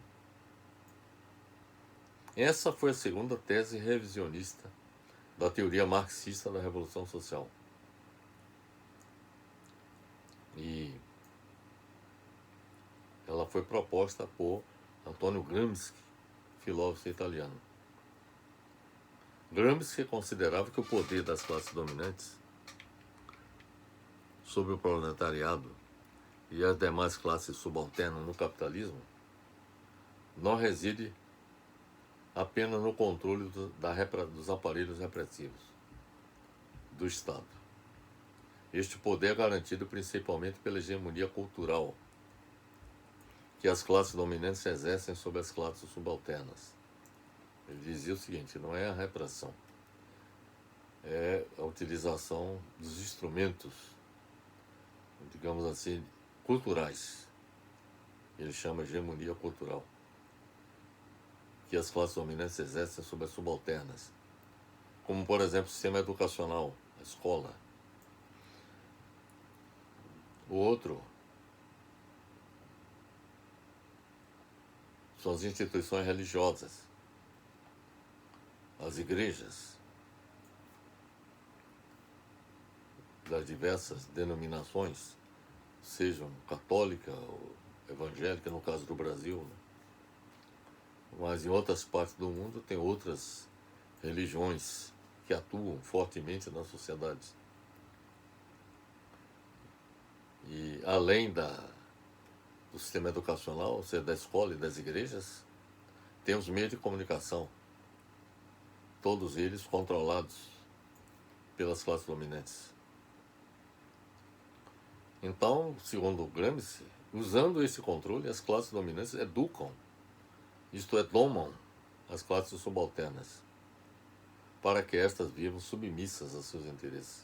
Essa foi a segunda tese revisionista da teoria marxista da Revolução Social. E ela foi proposta por Antônio Gramsci, filósofo italiano. Gramsci considerava que o poder das classes dominantes sobre o proletariado e as demais classes subalternas no capitalismo não reside apenas no controle dos aparelhos repressivos do Estado. Este poder é garantido principalmente pela hegemonia cultural que as classes dominantes exercem sobre as classes subalternas. Ele dizia o seguinte: não é a repressão, é a utilização dos instrumentos, digamos assim, culturais. Ele chama de hegemonia cultural, que as classes dominantes exercem sobre as subalternas, como, por exemplo, o sistema educacional, a escola. O outro são as instituições religiosas, as igrejas das diversas denominações, sejam católica ou evangélica, no caso do Brasil, né? Mas em outras partes do mundo tem outras religiões que atuam fortemente na sociedade. E além do sistema educacional, ou seja, da escola e das igrejas, tem os meios de comunicação, todos eles controlados pelas classes dominantes. Então, segundo Gramsci, usando esse controle, as classes dominantes educam, isto é, domam as classes subalternas, para que estas vivam submissas a seus interesses,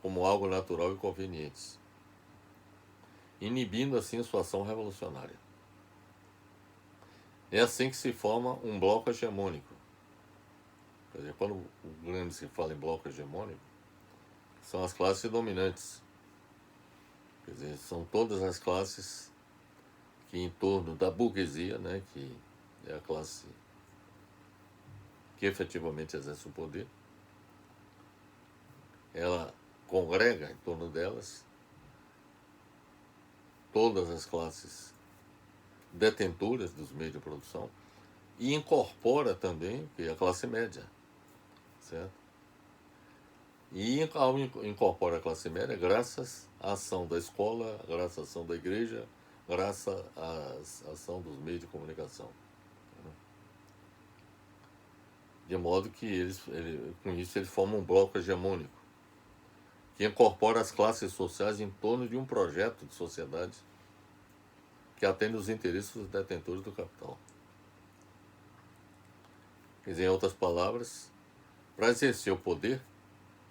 como algo natural e conveniente, inibindo assim sua ação revolucionária. É assim que se forma um bloco hegemônico. Quer dizer, quando o Gramsci fala em bloco hegemônico, são as classes dominantes. Quer dizer, são todas as classes que em torno da burguesia, né, que é a classe que efetivamente exerce o poder, ela congrega em torno delas todas as classes detentoras dos meios de produção e incorpora também a classe média, certo? E ao incorpora a classe média, graças à ação da escola, graças à ação da igreja, graças à ação dos meios de comunicação. De modo que com isso eles formam um bloco hegemônico, que incorpora as classes sociais em torno de um projeto de sociedade que atende os interesses dos detentores do capital. Quer dizer, em outras palavras, para exercer o poder,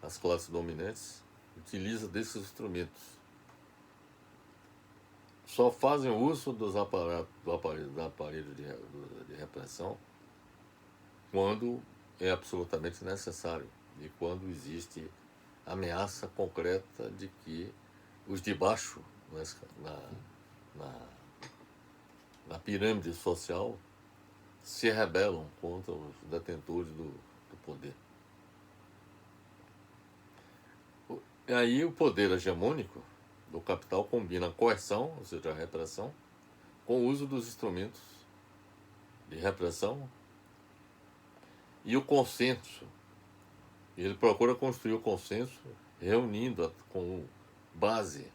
as classes dominantes utilizam desses instrumentos. Só fazem uso do aparelho de repressão quando é absolutamente necessário e quando existe ameaça concreta de que os de baixo na pirâmide social, se rebelam contra os detentores do poder. E aí o poder hegemônico do capital combina a coerção, ou seja, a repressão, com o uso dos instrumentos de repressão e o consenso. Ele procura construir o consenso reunindo com base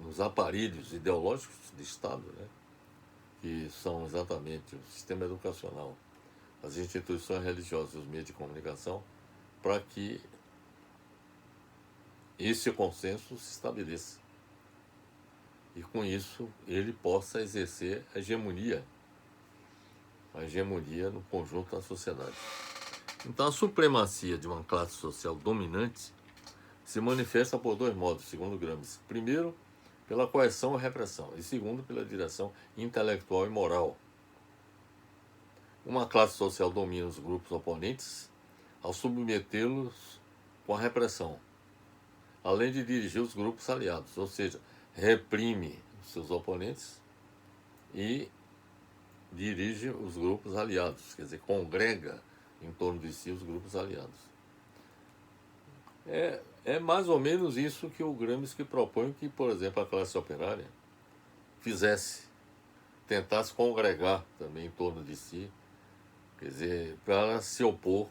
nos aparelhos ideológicos de Estado, né, que são exatamente o sistema educacional, as instituições religiosas e os meios de comunicação, para que esse consenso se estabeleça. E com isso ele possa exercer a hegemonia no conjunto da sociedade. Então a supremacia de uma classe social dominante se manifesta por dois modos, segundo Gramsci. Primeiro, pela coerção e repressão, e segundo, pela direção intelectual e moral. Uma classe social domina os grupos oponentes ao submetê-los com a repressão, além de dirigir os grupos aliados, ou seja, reprime os seus oponentes e dirige os grupos aliados, quer dizer, congrega em torno de si os grupos aliados. É mais ou menos isso que o Gramsci propõe que, por exemplo, a classe operária tentasse congregar também em torno de si, quer dizer, para se opor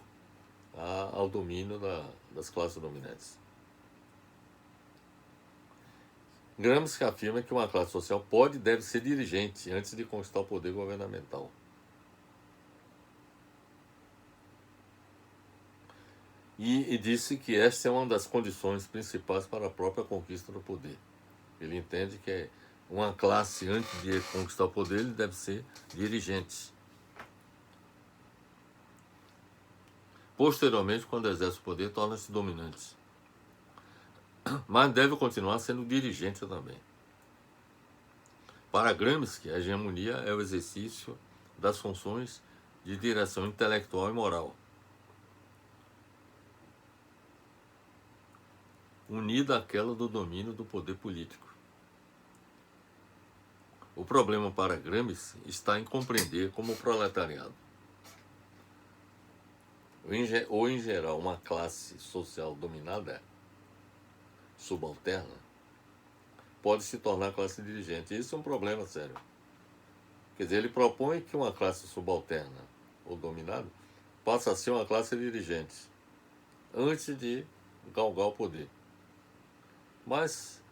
ao domínio das classes dominantes. Gramsci afirma que uma classe social pode e deve ser dirigente antes de conquistar o poder governamental. E disse que esta é uma das condições principais para a própria conquista do poder. Ele entende que uma classe, antes de conquistar o poder, ele deve ser dirigente. Posteriormente, quando exerce o poder, torna-se dominante. Mas deve continuar sendo dirigente também. Para Gramsci, a hegemonia é o exercício das funções de direção intelectual e moral, unida àquela do domínio do poder político. O problema para Gramsci está em compreender como o proletariado, ou em geral uma classe social dominada, subalterna, pode se tornar classe dirigente. Isso é um problema sério. Quer dizer, ele propõe que uma classe subalterna ou dominada passe a ser uma classe dirigente antes de galgar o poder. Mas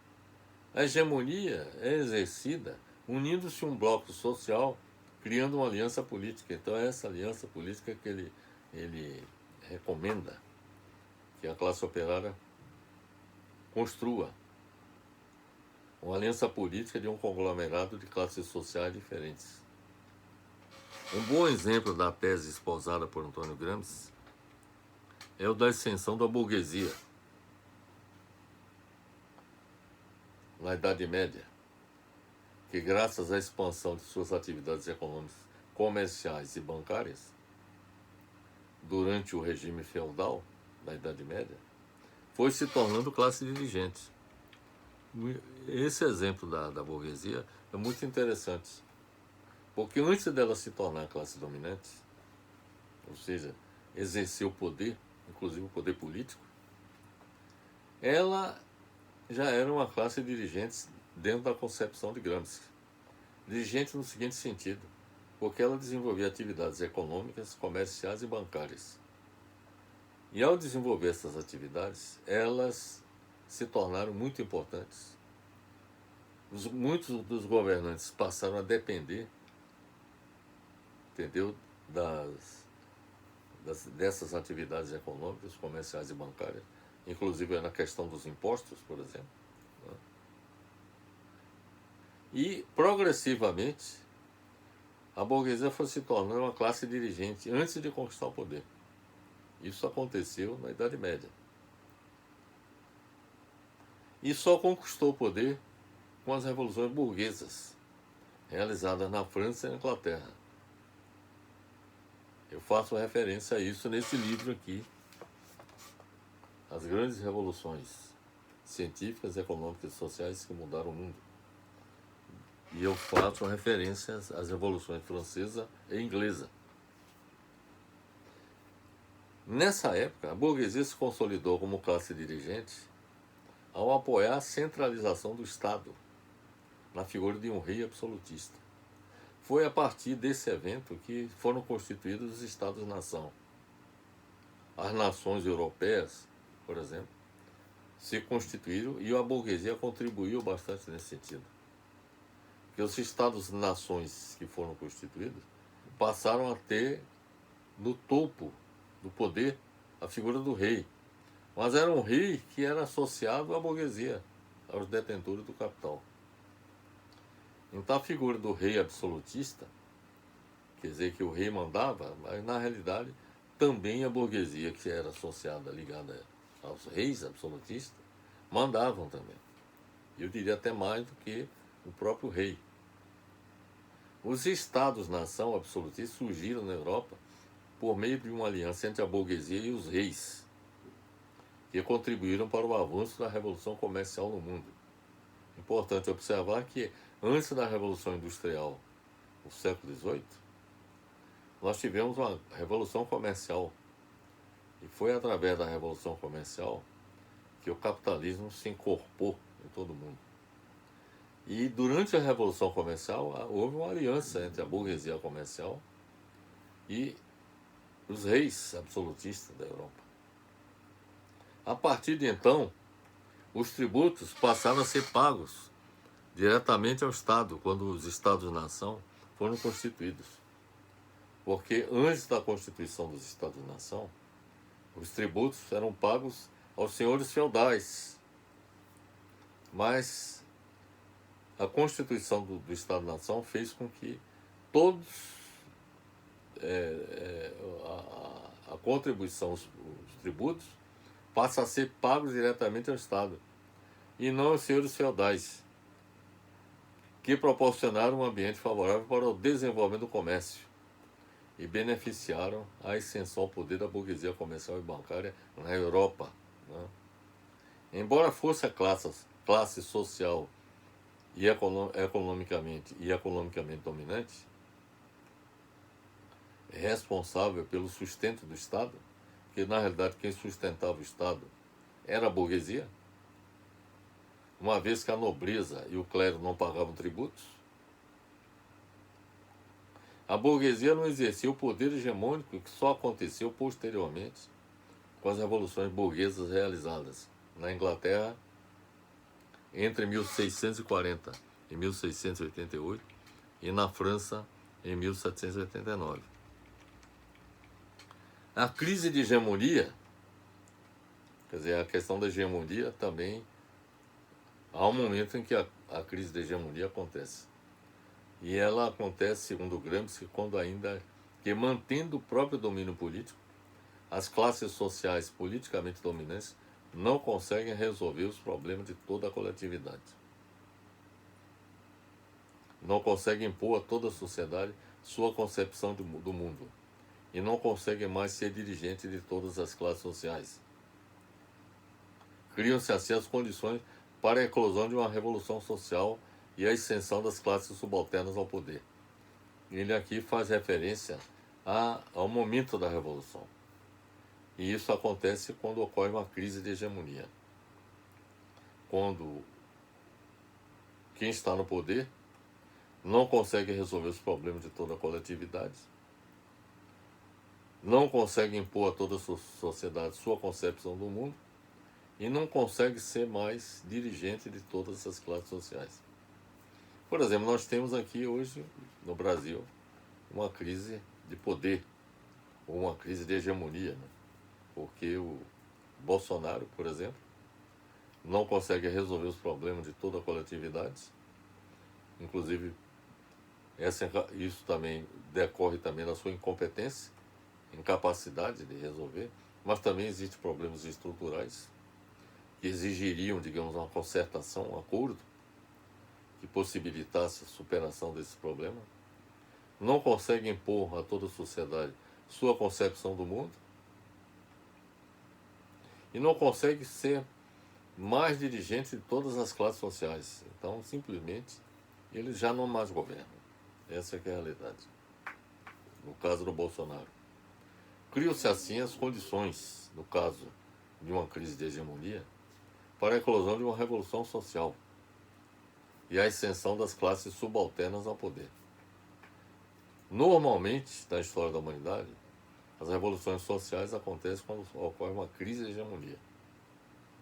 a hegemonia é exercida unindo-se um bloco social, criando uma aliança política. Então é essa aliança política que ele recomenda que a classe operária construa uma aliança política de um conglomerado de classes sociais diferentes. Um bom exemplo da tese esposada por Antônio Gramsci é o da ascensão da burguesia na Idade Média, que graças à expansão de suas atividades econômicas, comerciais e bancárias, durante o regime feudal da Idade Média, foi se tornando classe dirigente. Esse exemplo da burguesia é muito interessante, porque antes dela se tornar classe dominante, ou seja, exercer o poder, inclusive o poder político, ela já era uma classe dirigente dentro da concepção de Gramsci. Dirigente no seguinte sentido, porque ela desenvolvia atividades econômicas, comerciais e bancárias. E ao desenvolver essas atividades, elas se tornaram muito importantes. Muitos dos governantes passaram a depender, entendeu, dessas atividades econômicas, comerciais e bancárias, inclusive na questão dos impostos, por exemplo. Né? E, progressivamente, a burguesia foi se tornando uma classe dirigente antes de conquistar o poder. Isso aconteceu na Idade Média. E só conquistou o poder com as revoluções burguesas, realizadas na França e na Inglaterra. Eu faço referência a isso nesse livro aqui, As Grandes Revoluções Científicas, Econômicas e Sociais que Mudaram o Mundo, E eu faço referências às revoluções francesa e inglesa. Nessa época, a burguesia se consolidou como classe dirigente ao apoiar a centralização do Estado na figura de um rei absolutista. Foi a partir desse evento que foram constituídos os Estados-nação. As nações europeias, por exemplo, se constituíram e a burguesia contribuiu bastante nesse sentido. Porque os Estados-nações que foram constituídos passaram a ter no topo do poder a figura do rei. Mas era um rei que era associado à burguesia, aos detentores do capital. Então a figura do rei absolutista, quer dizer que o rei mandava, mas na realidade também a burguesia que era associada, ligada aos reis absolutistas, mandavam também. Eu diria até mais do que o próprio rei. Os estados-nação absolutistas surgiram na Europa por meio de uma aliança entre a burguesia e os reis, que contribuíram para o avanço da revolução comercial no mundo. Importante observar que antes da Revolução Industrial, no século XVIII, nós tivemos uma revolução comercial. E foi através da revolução comercial que o capitalismo se incorporou em todo o mundo. E durante a revolução comercial houve uma aliança entre a burguesia comercial e os reis absolutistas da Europa. A partir de então, os tributos passaram a ser pagos diretamente ao Estado, quando os Estados-nação foram constituídos. Porque antes da constituição dos Estados-nação, os tributos eram pagos aos senhores feudais. Mas a constituição do Estado-nação fez com que todos a contribuição, os tributos, passem a ser pagos diretamente ao Estado e não aos senhores feudais, que proporcionaram um ambiente favorável para o desenvolvimento do comércio e beneficiaram a extensão ao poder da burguesia comercial e bancária na Europa. Né? Embora fosse a classe social e economicamente dominante, responsável pelo sustento do Estado, que na realidade quem sustentava o Estado era a burguesia, uma vez que a nobreza e o clero não pagavam tributos, a burguesia não exercia o poder hegemônico que só aconteceu posteriormente com as revoluções burguesas realizadas na Inglaterra entre 1640 e 1688 e na França em 1789. A crise de hegemonia, quer dizer, a questão da hegemonia também, há um momento em que a crise da hegemonia acontece. E ela acontece, segundo Gramsci, quando ainda que, mantendo o próprio domínio político, as classes sociais politicamente dominantes não conseguem resolver os problemas de toda a coletividade. Não conseguem impor a toda a sociedade sua concepção do mundo. E não conseguem mais ser dirigente de todas as classes sociais. Criam-se assim as condições para a eclosão de uma revolução social e a ascensão das classes subalternas ao poder. Ele aqui faz referência ao momento da revolução. E isso acontece quando ocorre uma crise de hegemonia. Quando quem está no poder não consegue resolver os problemas de toda a coletividade, não consegue impor a toda a sociedade sua concepção do mundo e não consegue ser mais dirigente de todas as classes sociais. Por exemplo, nós temos aqui hoje, no Brasil, uma crise de poder, ou uma crise de hegemonia, né? Porque o Bolsonaro, por exemplo, não consegue resolver os problemas de toda a coletividade, inclusive isso também decorre também da sua incompetência, incapacidade de resolver, mas também existem problemas estruturais que exigiriam, digamos, uma concertação, um acordo que possibilitasse a superação desse problema. Não consegue impor a toda a sociedade sua concepção do mundo e não consegue ser mais dirigente de todas as classes sociais. Então, simplesmente, eles já não mais governam. Essa é que é a realidade. No caso do Bolsonaro. Criam-se assim as condições, no caso de uma crise de hegemonia, para a eclosão de uma revolução social e a ascensão das classes subalternas ao poder. Normalmente, na história da humanidade, as revoluções sociais acontecem quando ocorre uma crise de hegemonia.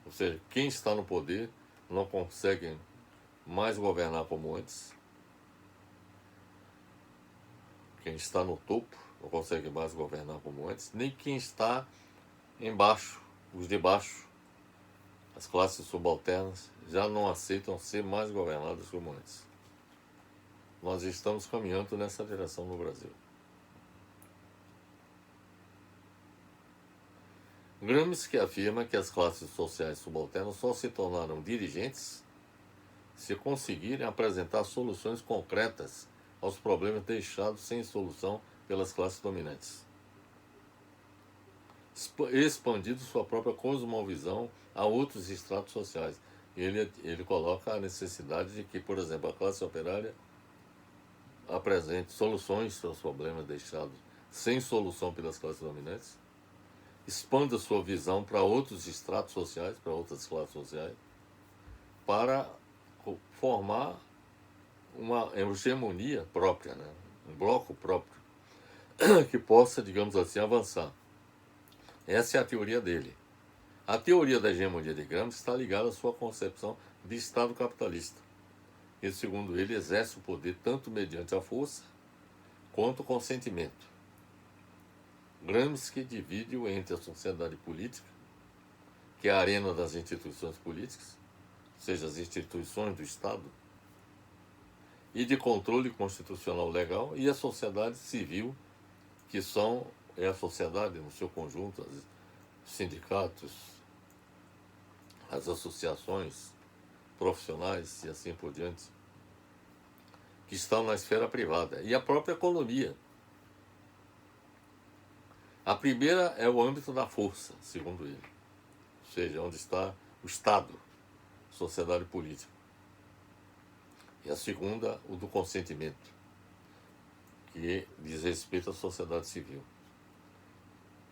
Ou seja, quem está no poder não consegue mais governar como antes. Quem está no topo não consegue mais governar como antes, nem quem está embaixo, os de baixo, as classes subalternas, já não aceitam ser mais governadas como antes. Nós estamos caminhando nessa direção no Brasil. Gramsci afirma que as classes sociais subalternas só se tornaram dirigentes se conseguirem apresentar soluções concretas aos problemas deixados sem solução pelas classes dominantes, expandindo sua própria cosmovisão a outros estratos sociais. Ele coloca a necessidade de que, por exemplo, a classe operária apresente soluções para os problemas deixados sem solução pelas classes dominantes, expanda sua visão para outros estratos sociais, para outras classes sociais, para formar uma hegemonia própria, né? Um bloco próprio, que possa, digamos assim, avançar. Essa é a teoria dele. A teoria da hegemonia de Gramsci está ligada à sua concepção de Estado capitalista. E, segundo ele, exerce o poder tanto mediante a força quanto o consentimento. Gramsci divide-o entre a sociedade política, que é a arena das instituições políticas, ou seja, as instituições do Estado, e de controle constitucional legal, e a sociedade civil, que é a sociedade no seu conjunto, os sindicatos, as associações profissionais e assim por diante, que estão na esfera privada, e a própria economia. A primeira é o âmbito da força, segundo ele, ou seja, onde está o Estado, sociedade política. E a segunda, o do consentimento, que diz respeito à sociedade civil.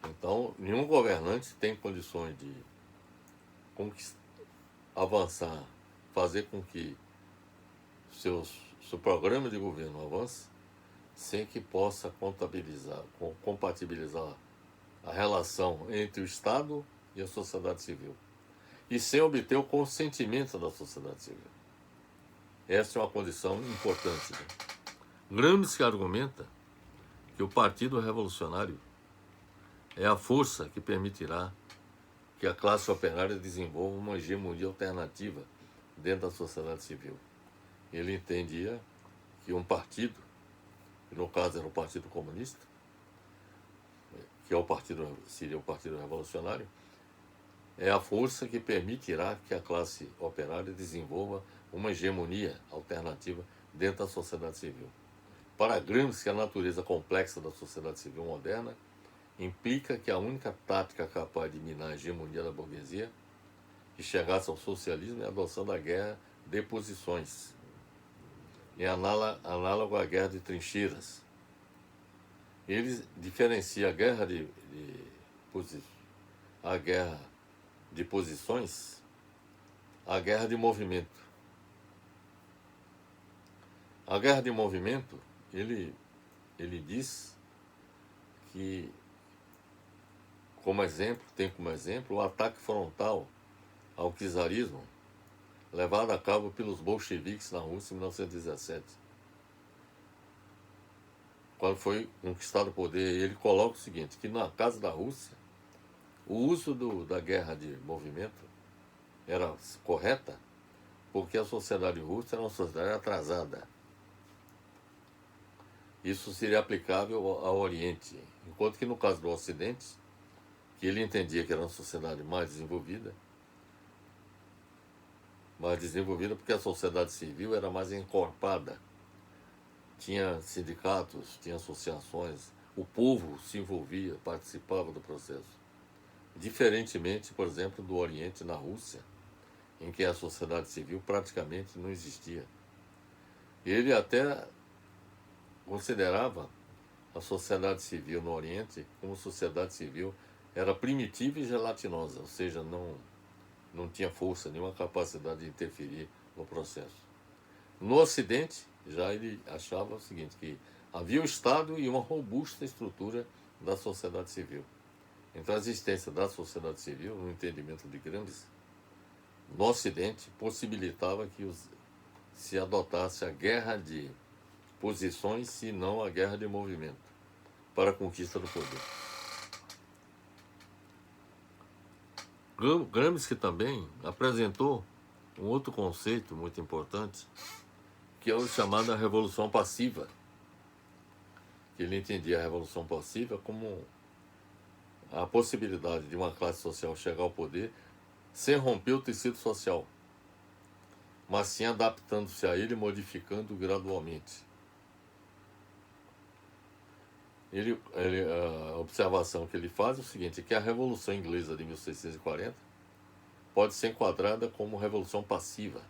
Então, nenhum governante tem condições de avançar, fazer com que seu programa de governo avance, sem que possa compatibilizar a relação entre o Estado e a sociedade civil, e sem obter o consentimento da sociedade civil. Essa é uma condição importante. Né? Gramsci argumenta que o Partido Revolucionário é a força que permitirá que a classe operária desenvolva uma hegemonia alternativa dentro da sociedade civil. Ele entendia que um partido, que no caso era o Partido Comunista, que seria o Partido Revolucionário, é a força que permitirá que a classe operária desenvolva uma hegemonia alternativa dentro da sociedade civil. Para Gramsci, a natureza complexa da sociedade civil moderna implica que a única tática capaz de minar a hegemonia da burguesia que chegasse ao socialismo é a adoção da guerra de posições, é análogo à guerra de trincheiras. Ele diferencia a guerra de posições a guerra de movimento. A guerra de movimento, ele diz que tem como exemplo o ataque frontal ao czarismo levado a cabo pelos bolcheviques na Rússia em 1917. Quando foi conquistado o poder, ele coloca o seguinte, que na casa da Rússia, o uso da guerra de movimento era correta porque a sociedade russa era uma sociedade atrasada. Isso seria aplicável ao Oriente, enquanto que no caso do Ocidente, que ele entendia que era uma sociedade mais desenvolvida porque a sociedade civil era mais encorpada. Tinha sindicatos, tinha associações, o povo se envolvia, participava do processo. Diferentemente, por exemplo, do Oriente, na Rússia, em que a sociedade civil praticamente não existia. Ele até considerava a sociedade civil no Oriente como sociedade civil era primitiva e gelatinosa, ou seja, não tinha força, nenhuma capacidade de interferir no processo. No Ocidente, já ele achava o seguinte, que havia o Estado e uma robusta estrutura da sociedade civil. Então a existência da sociedade civil, no entendimento de Gramsci, no Ocidente, possibilitava que se adotasse a guerra de posições e não a guerra de movimento para a conquista do poder. Gramsci também apresentou um outro conceito muito importante, que é o chamado revolução passiva. Que ele entendia a revolução passiva como a possibilidade de uma classe social chegar ao poder sem romper o tecido social, mas sim adaptando-se a ele e modificando gradualmente. A observação que ele faz é o seguinte, que a Revolução Inglesa de 1640 pode ser enquadrada como revolução passiva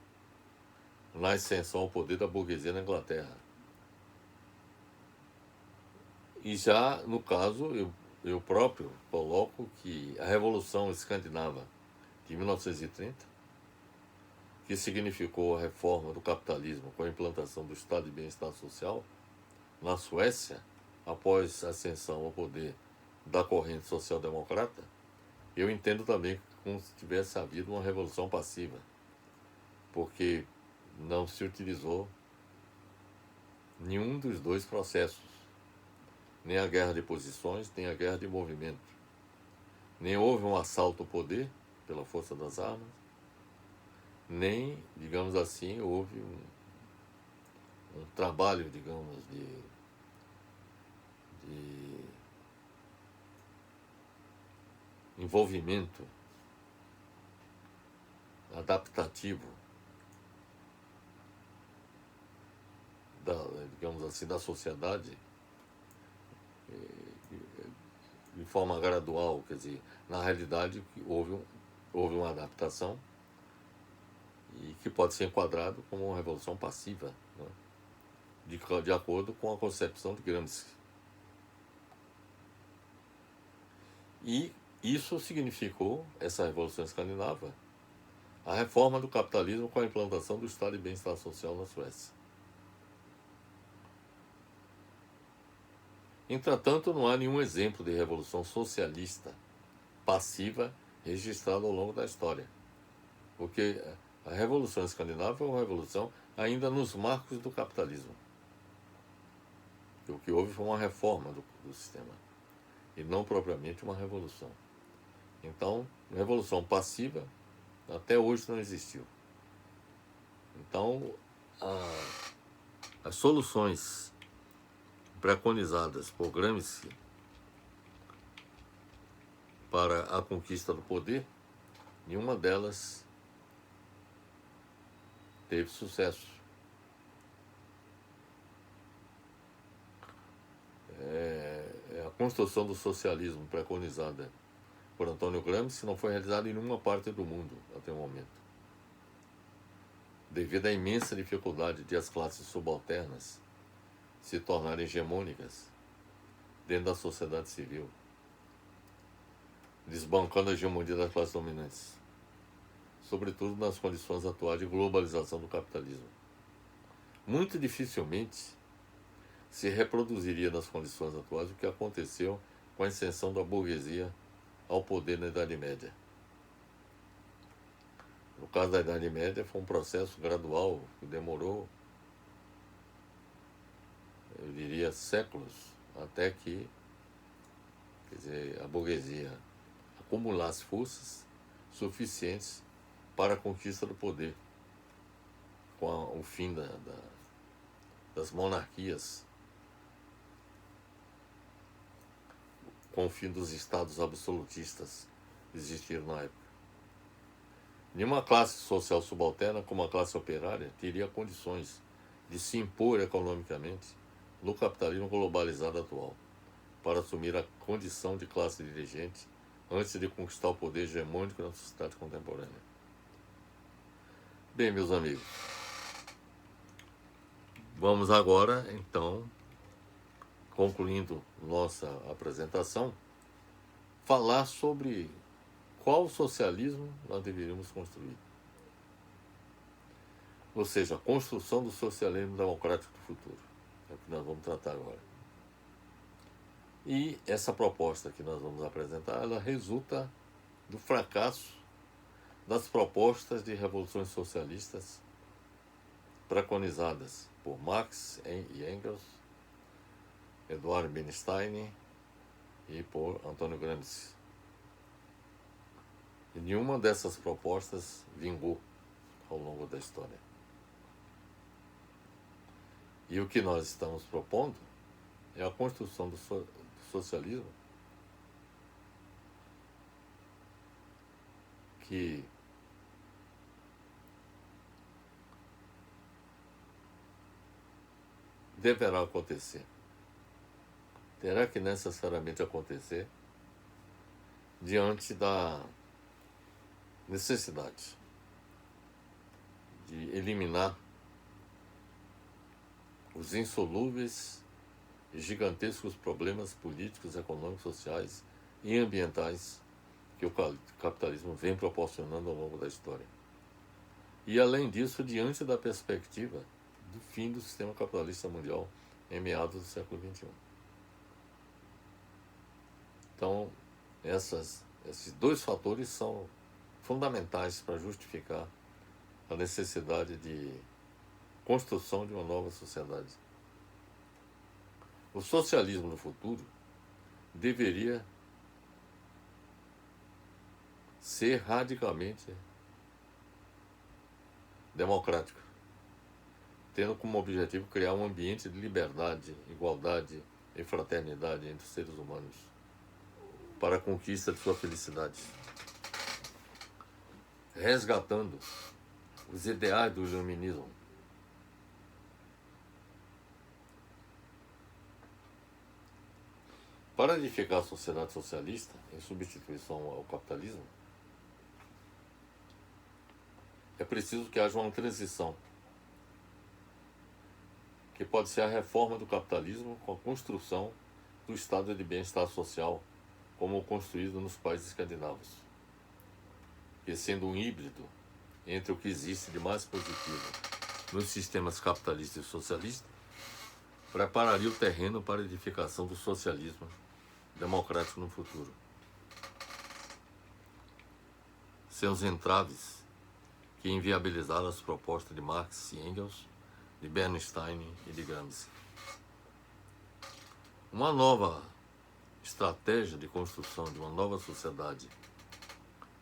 na ascensão ao poder da burguesia na Inglaterra. E já, no caso, eu próprio coloco que a Revolução Escandinava de 1930, que significou a reforma do capitalismo com a implantação do Estado de Bem-Estar Social, na Suécia, após a ascensão ao poder da corrente social-democrata, eu entendo também como se tivesse havido uma revolução passiva, porque não se utilizou nenhum dos dois processos, nem a guerra de posições, nem a guerra de movimento. Nem houve um assalto ao poder pela força das armas, nem, digamos assim, houve um trabalho, digamos, de envolvimento adaptativo digamos assim, da sociedade de forma gradual, quer dizer, na realidade houve uma adaptação e que pode ser enquadrado como uma revolução passiva, né? de acordo com a concepção de Gramsci. E isso significou, essa Revolução Escandinava, a reforma do capitalismo com a implantação do Estado de Bem-Estar Social na Suécia. Entretanto, não há nenhum exemplo de revolução socialista passiva registrado ao longo da história, porque a Revolução Escandinava é uma revolução ainda nos marcos do capitalismo. O que houve foi uma reforma do sistema, e não propriamente uma revolução. Então, revolução passiva até hoje não existiu. Então, as soluções preconizadas por Gramsci para a conquista do poder, nenhuma delas teve sucesso. A construção do socialismo preconizada por Antônio Gramsci não foi realizada em nenhuma parte do mundo até o momento, devido à imensa dificuldade de as classes subalternas se tornarem hegemônicas dentro da sociedade civil, desbancando a hegemonia das classes dominantes, sobretudo nas condições atuais de globalização do capitalismo. Muito dificilmente se reproduziria nas condições atuais o que aconteceu com a ascensão da burguesia ao poder na Idade Média. No caso da Idade Média, foi um processo gradual que demorou, eu diria, séculos, até que, quer dizer, a burguesia acumulasse forças suficientes para a conquista do poder, com o fim das monarquias, com o fim dos estados absolutistas que existiram na época. Nenhuma classe social subalterna, como a classe operária, teria condições de se impor economicamente no capitalismo globalizado atual, para assumir a condição de classe dirigente antes de conquistar o poder hegemônico na sociedade contemporânea. Bem, meus amigos, Vamos agora, então, concluindo nossa apresentação, falar sobre qual socialismo nós deveríamos construir. Ou seja, a construção do socialismo democrático do futuro. É o que nós vamos tratar agora. E essa proposta que nós vamos apresentar, ela resulta do fracasso das propostas de revoluções socialistas preconizadas por Marx e Engels, Eduard Bernstein e por Antônio Gramsci. E nenhuma dessas propostas vingou ao longo da história. E o que nós estamos propondo é a construção do socialismo que deverá acontecer. Terá que necessariamente acontecer diante da necessidade de eliminar os insolúveis e gigantescos problemas políticos, econômicos, sociais e ambientais que o capitalismo vem proporcionando ao longo da história. E, além disso, diante da perspectiva do fim do sistema capitalista mundial em meados do século XXI. Então, esses dois fatores são fundamentais para justificar a necessidade de construção de uma nova sociedade. O socialismo no futuro deveria ser radicalmente democrático, tendo como objetivo criar um ambiente de liberdade, igualdade e fraternidade entre os seres humanos para a conquista de sua felicidade, resgatando os ideais do iluminismo. Para edificar a sociedade socialista, em substituição ao capitalismo, é preciso que haja uma transição, que pode ser a reforma do capitalismo com a construção do estado de bem-estar social, como construído nos países escandinavos, que sendo um híbrido entre o que existe de mais positivo nos sistemas capitalista e socialista, prepararia o terreno para a edificação do socialismo democrático no futuro. Seus entraves que inviabilizaram as propostas de Marx e Engels, de Bernstein e de Gramsci. Uma nova estratégia de construção de uma nova sociedade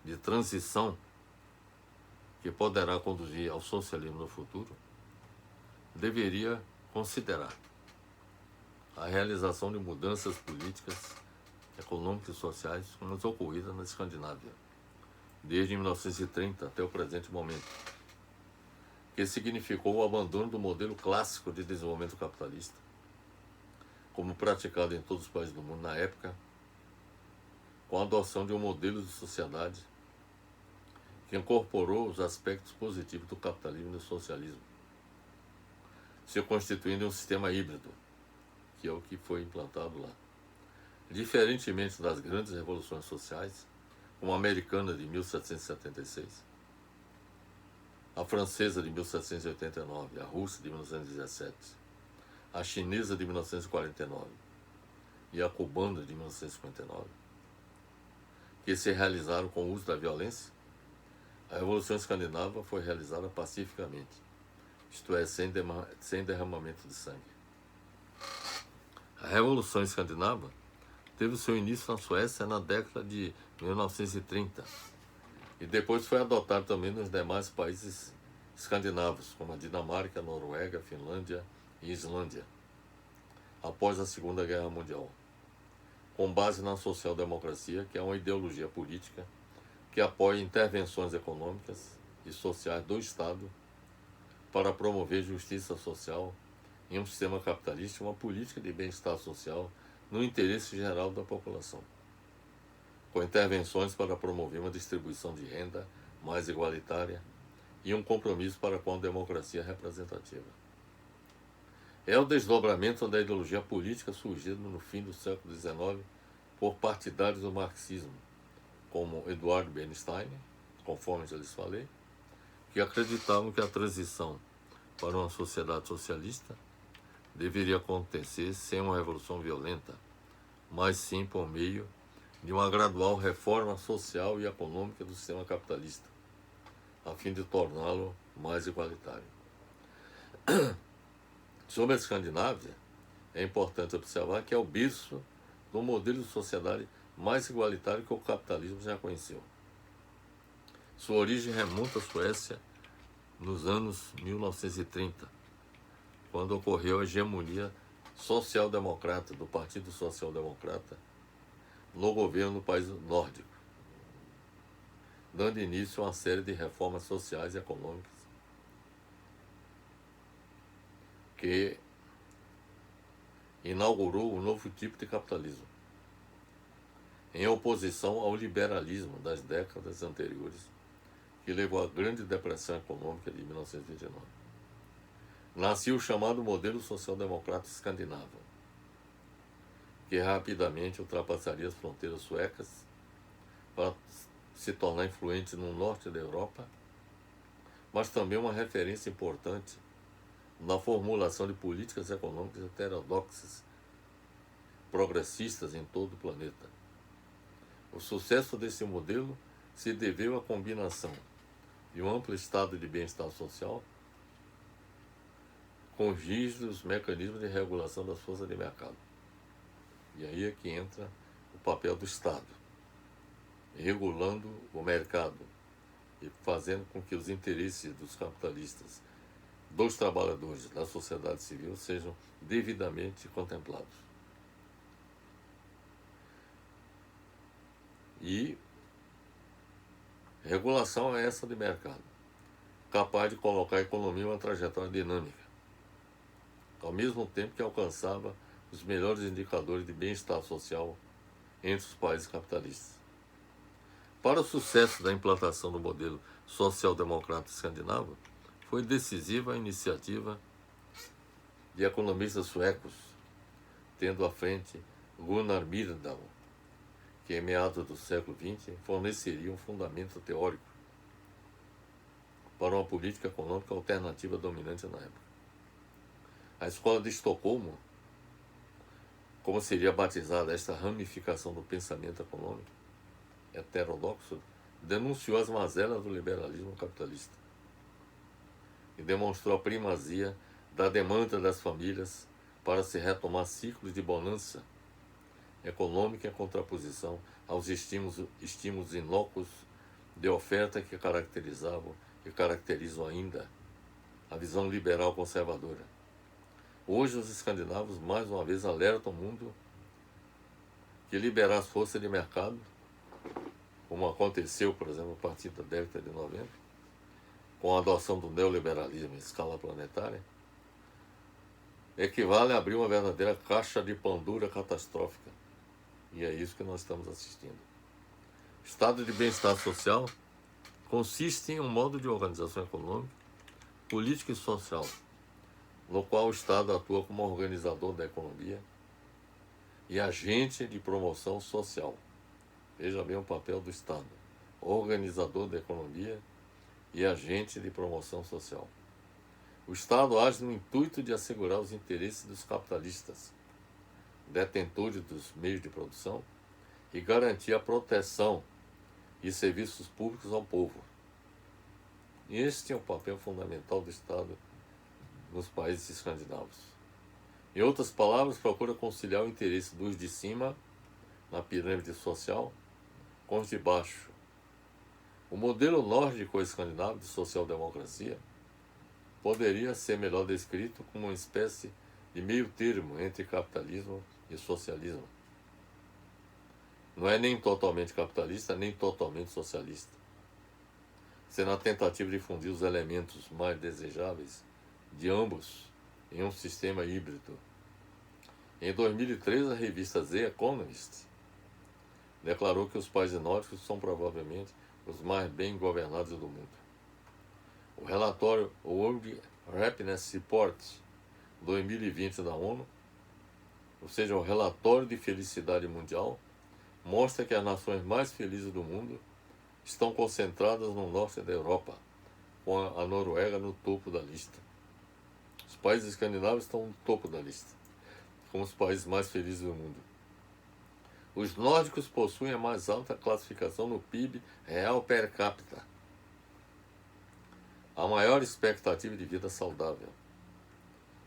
de transição que poderá conduzir ao socialismo no futuro deveria considerar a realização de mudanças políticas, econômicas e sociais como as ocorridas na Escandinávia, desde 1930 até o presente momento, que significou o abandono do modelo clássico de desenvolvimento capitalista, como praticado em todos os países do mundo na época, com a adoção de um modelo de sociedade que incorporou os aspectos positivos do capitalismo e do socialismo, se constituindo um sistema híbrido, que é o que foi implantado lá. Diferentemente das grandes revoluções sociais, como a americana de 1776, a francesa de 1789, a russa de 1917, a chinesa de 1949 e a cubana de 1959, que se realizaram com o uso da violência, a Revolução Escandinava foi realizada pacificamente, isto é, sem derramamento de sangue. A Revolução Escandinava teve o seu início na Suécia na década de 1930 e depois foi adotado também nos demais países escandinavos, como a Dinamarca, a Noruega, a Finlândia e Islândia, após a Segunda Guerra Mundial, com base na social-democracia, que é uma ideologia política que apoia intervenções econômicas e sociais do Estado para promover justiça social em um sistema capitalista e uma política de bem-estar social no interesse geral da população, com intervenções para promover uma distribuição de renda mais igualitária e um compromisso para com a democracia representativa. É o desdobramento da ideologia política surgida no fim do século XIX por partidários do marxismo, como Eduardo Bernstein, conforme já lhes falei, que acreditavam que a transição para uma sociedade socialista deveria acontecer sem uma revolução violenta, mas sim por meio de uma gradual reforma social e econômica do sistema capitalista, a fim de torná-lo mais igualitário. Sobre a Escandinávia, é importante observar que é o berço do modelo de sociedade mais igualitário que o capitalismo já conheceu. Sua origem remonta à Suécia nos anos 1930, quando ocorreu a hegemonia social-democrata do Partido Social-Democrata no governo do país nórdico, dando início a uma série de reformas sociais e econômicas que inaugurou um novo tipo de capitalismo, em oposição ao liberalismo das décadas anteriores, que levou à Grande Depressão Econômica de 1929. Nasceu o chamado modelo social-democrata escandinavo, que rapidamente ultrapassaria as fronteiras suecas para se tornar influente no norte da Europa, mas também uma referência importante na formulação de políticas econômicas heterodoxas, progressistas em todo o planeta. O sucesso desse modelo se deveu à combinação de um amplo estado de bem-estar social com rígidos mecanismos de regulação das forças de mercado. E aí é que entra o papel do Estado, regulando o mercado e fazendo com que os interesses dos capitalistas, dos trabalhadores, da sociedade civil sejam devidamente contemplados. E regulação é essa de mercado, capaz de colocar a economia em uma trajetória dinâmica, ao mesmo tempo que alcançava os melhores indicadores de bem-estar social entre os países capitalistas. Para o sucesso da implantação do modelo social-democrata escandinavo, foi decisiva a iniciativa de economistas suecos, tendo à frente Gunnar Myrdal, que em meados do século XX forneceria um fundamento teórico para uma política econômica alternativa dominante na época. A escola de Estocolmo, como seria batizada esta ramificação do pensamento econômico heterodoxo, denunciou as mazelas do liberalismo capitalista e demonstrou a primazia da demanda das famílias para se retomar ciclos de bonança econômica em contraposição aos estímulos inócuos de oferta que caracterizavam e caracterizam ainda a visão liberal conservadora. Hoje os escandinavos mais uma vez alertam o mundo que liberar as forças de mercado, como aconteceu, por exemplo, a partir da década de 90, com a adoção do neoliberalismo em escala planetária, equivale a abrir uma verdadeira caixa de Pandora catastrófica. E é isso que nós estamos assistindo. O estado de bem-estar social consiste em um modo de organização econômica, política e social, no qual o Estado atua como organizador da economia e agente de promoção social. Veja bem o papel do Estado, organizador da economia e agente de promoção social. O Estado age no intuito de assegurar os interesses dos capitalistas, detentores dos meios de produção, e garantir a proteção e serviços públicos ao povo. E este é o papel fundamental do Estado nos países escandinavos. Em outras palavras, procura conciliar o interesse dos de cima, na pirâmide social, com os de baixo. O modelo nórdico escandinavo de social-democracia poderia ser melhor descrito como uma espécie de meio termo entre capitalismo e socialismo. Não é nem totalmente capitalista, nem totalmente socialista, sendo a tentativa de fundir os elementos mais desejáveis de ambos em um sistema híbrido. Em 2003, a revista The Economist declarou que os países nórdicos são provavelmente os mais bem governados do mundo. O relatório World Happiness Report 2020 da ONU, ou seja, o relatório de felicidade mundial, mostra que as nações mais felizes do mundo estão concentradas no norte da Europa, com a Noruega no topo da lista. Os países escandinavos estão no topo da lista, como os países mais felizes do mundo. Os nórdicos possuem a mais alta classificação no PIB real per capita, a maior expectativa de vida saudável,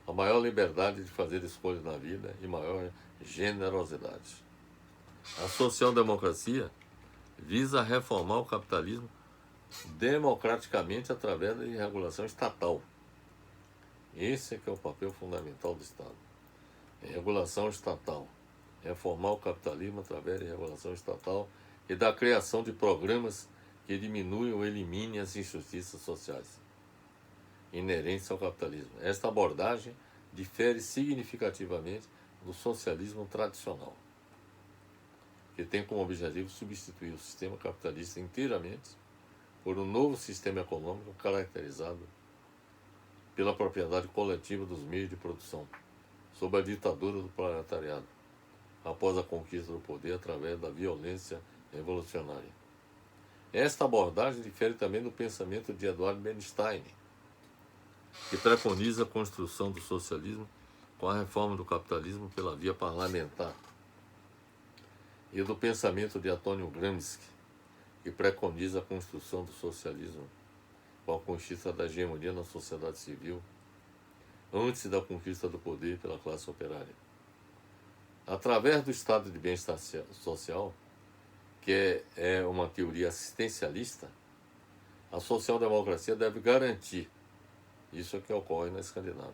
a maior liberdade de fazer escolhas na vida e maior generosidade. A social-democracia visa reformar o capitalismo democraticamente através da regulação estatal. Esse é que é o papel fundamental do Estado. Regulação estatal. Reformar o capitalismo através da regulação estatal e da criação de programas que diminuem ou eliminem as injustiças sociais inerentes ao capitalismo. Esta abordagem difere significativamente do socialismo tradicional, que tem como objetivo substituir o sistema capitalista inteiramente por um novo sistema econômico caracterizado pela propriedade coletiva dos meios de produção, sob a ditadura do proletariado, após a conquista do poder através da violência revolucionária. Esta abordagem difere também do pensamento de Eduard Bernstein, que preconiza a construção do socialismo com a reforma do capitalismo pela via parlamentar, e do pensamento de Antônio Gramsci, que preconiza a construção do socialismo com a conquista da hegemonia na sociedade civil, antes da conquista do poder pela classe operária. Através do estado de bem-estar social, que é uma teoria assistencialista, a social-democracia deve garantir, isso é o que ocorre na Escandinávia,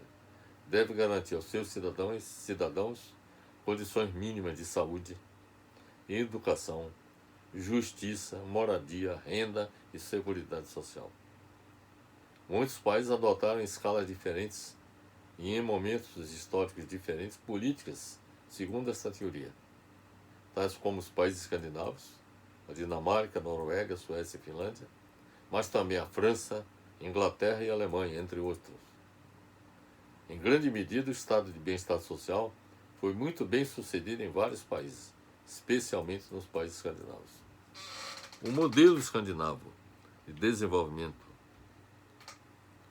deve garantir aos seus cidadãos condições mínimas de saúde, educação, justiça, moradia, renda e seguridade social. Muitos países adotaram em escalas diferentes e em momentos históricos diferentes políticas segundo esta teoria, tais como os países escandinavos, a Dinamarca, a Noruega, a Suécia e a Finlândia, mas também a França, Inglaterra e a Alemanha, entre outros. Em grande medida, o estado de bem-estar social foi muito bem sucedido em vários países, especialmente nos países escandinavos. O modelo escandinavo de desenvolvimento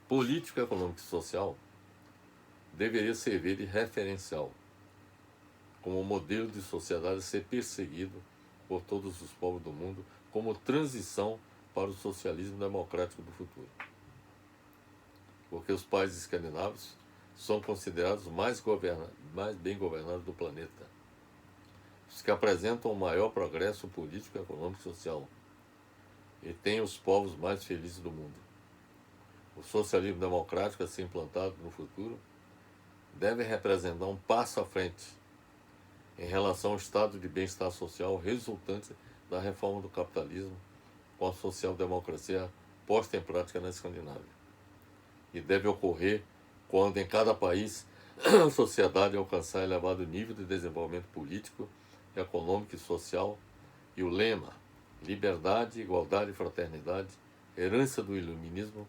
político, econômico e social deveria servir de referencial, como modelo de sociedade a ser perseguido por todos os povos do mundo, como transição para o socialismo democrático do futuro. Porque os países escandinavos são considerados mais bem governados do planeta, os que apresentam o maior progresso político, econômico e social, e têm os povos mais felizes do mundo. O socialismo democrático a ser implantado no futuro deve representar um passo à frente em relação ao estado de bem-estar social resultante da reforma do capitalismo com a social-democracia posta em prática na Escandinávia. E deve ocorrer quando em cada país a sociedade alcançar elevado nível de desenvolvimento político, econômico e social, e o lema liberdade, igualdade e fraternidade, herança do iluminismo,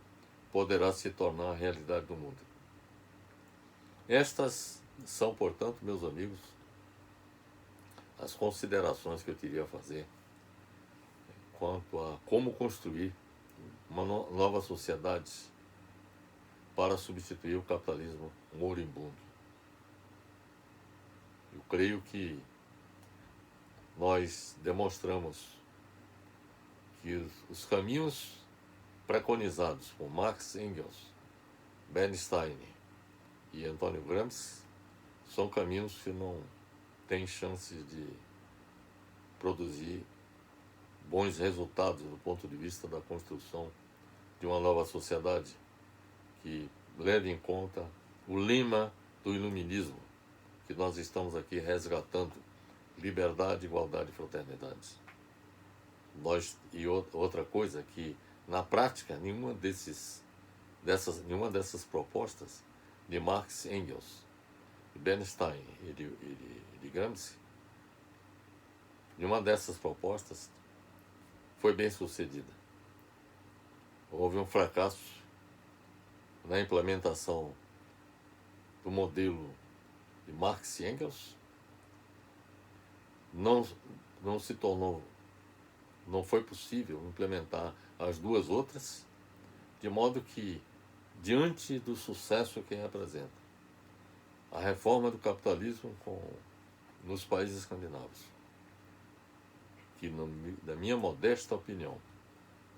poderá se tornar a realidade do mundo. Estas são, portanto, meus amigos, as considerações que eu teria a fazer quanto a como construir uma nova sociedade para substituir o capitalismo moribundo. Eu creio que nós demonstramos que os caminhos preconizados por Marx, Engels, Bernstein e Antônio Gramsci são caminhos que não têm chances de produzir bons resultados do ponto de vista da construção de uma nova sociedade que leve em conta o lema do iluminismo que nós estamos aqui resgatando: liberdade, igualdade e fraternidade. Outra coisa que, na prática, nenhuma dessas propostas de Marx, Engels, de Bernstein e de Gramsci, nenhuma dessas propostas foi bem sucedida. Houve um fracasso na implementação do modelo de Marx e Engels, não se tornou, não foi possível implementar as duas outras, de modo que, diante do sucesso que representa a reforma do capitalismo nos países escandinavos, que, na minha modesta opinião,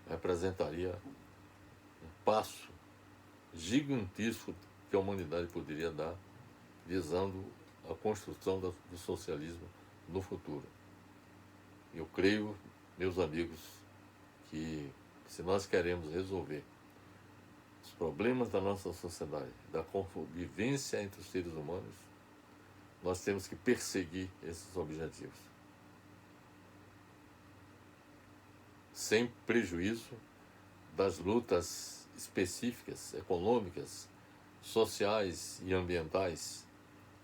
representaria um passo gigantesco que a humanidade poderia dar, visando a construção do socialismo no futuro. Eu creio, meus amigos, que se nós queremos resolver os problemas da nossa sociedade, da convivência entre os seres humanos, nós temos que perseguir esses objetivos, sem prejuízo das lutas específicas, econômicas, sociais e ambientais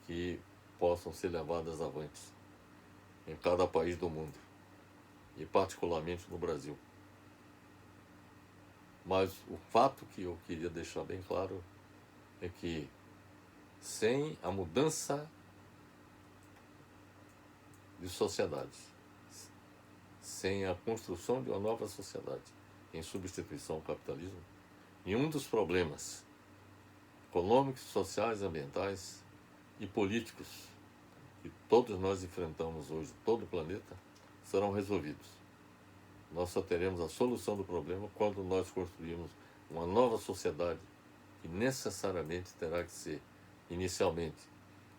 que possam ser levadas avante em cada país do mundo, e particularmente no Brasil. Mas o fato que eu queria deixar bem claro é que, sem a mudança de sociedade, sem a construção de uma nova sociedade em substituição ao capitalismo, nenhum dos problemas econômicos, sociais, ambientais e políticos que todos nós enfrentamos hoje, todo o planeta, serão resolvidos. Nós só teremos a solução do problema quando nós construirmos uma nova sociedade que necessariamente terá que ser, inicialmente,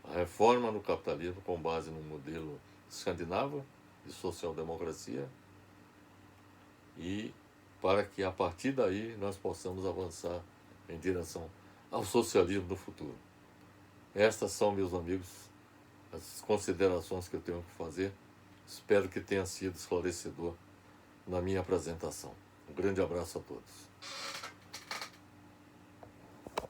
a reforma no capitalismo com base no modelo escandinavo de social-democracia, e para que a partir daí nós possamos avançar em direção ao socialismo do futuro. Estas são, meus amigos, as considerações que eu tenho que fazer. Espero que tenha sido esclarecedor na minha apresentação. Um grande abraço a todos.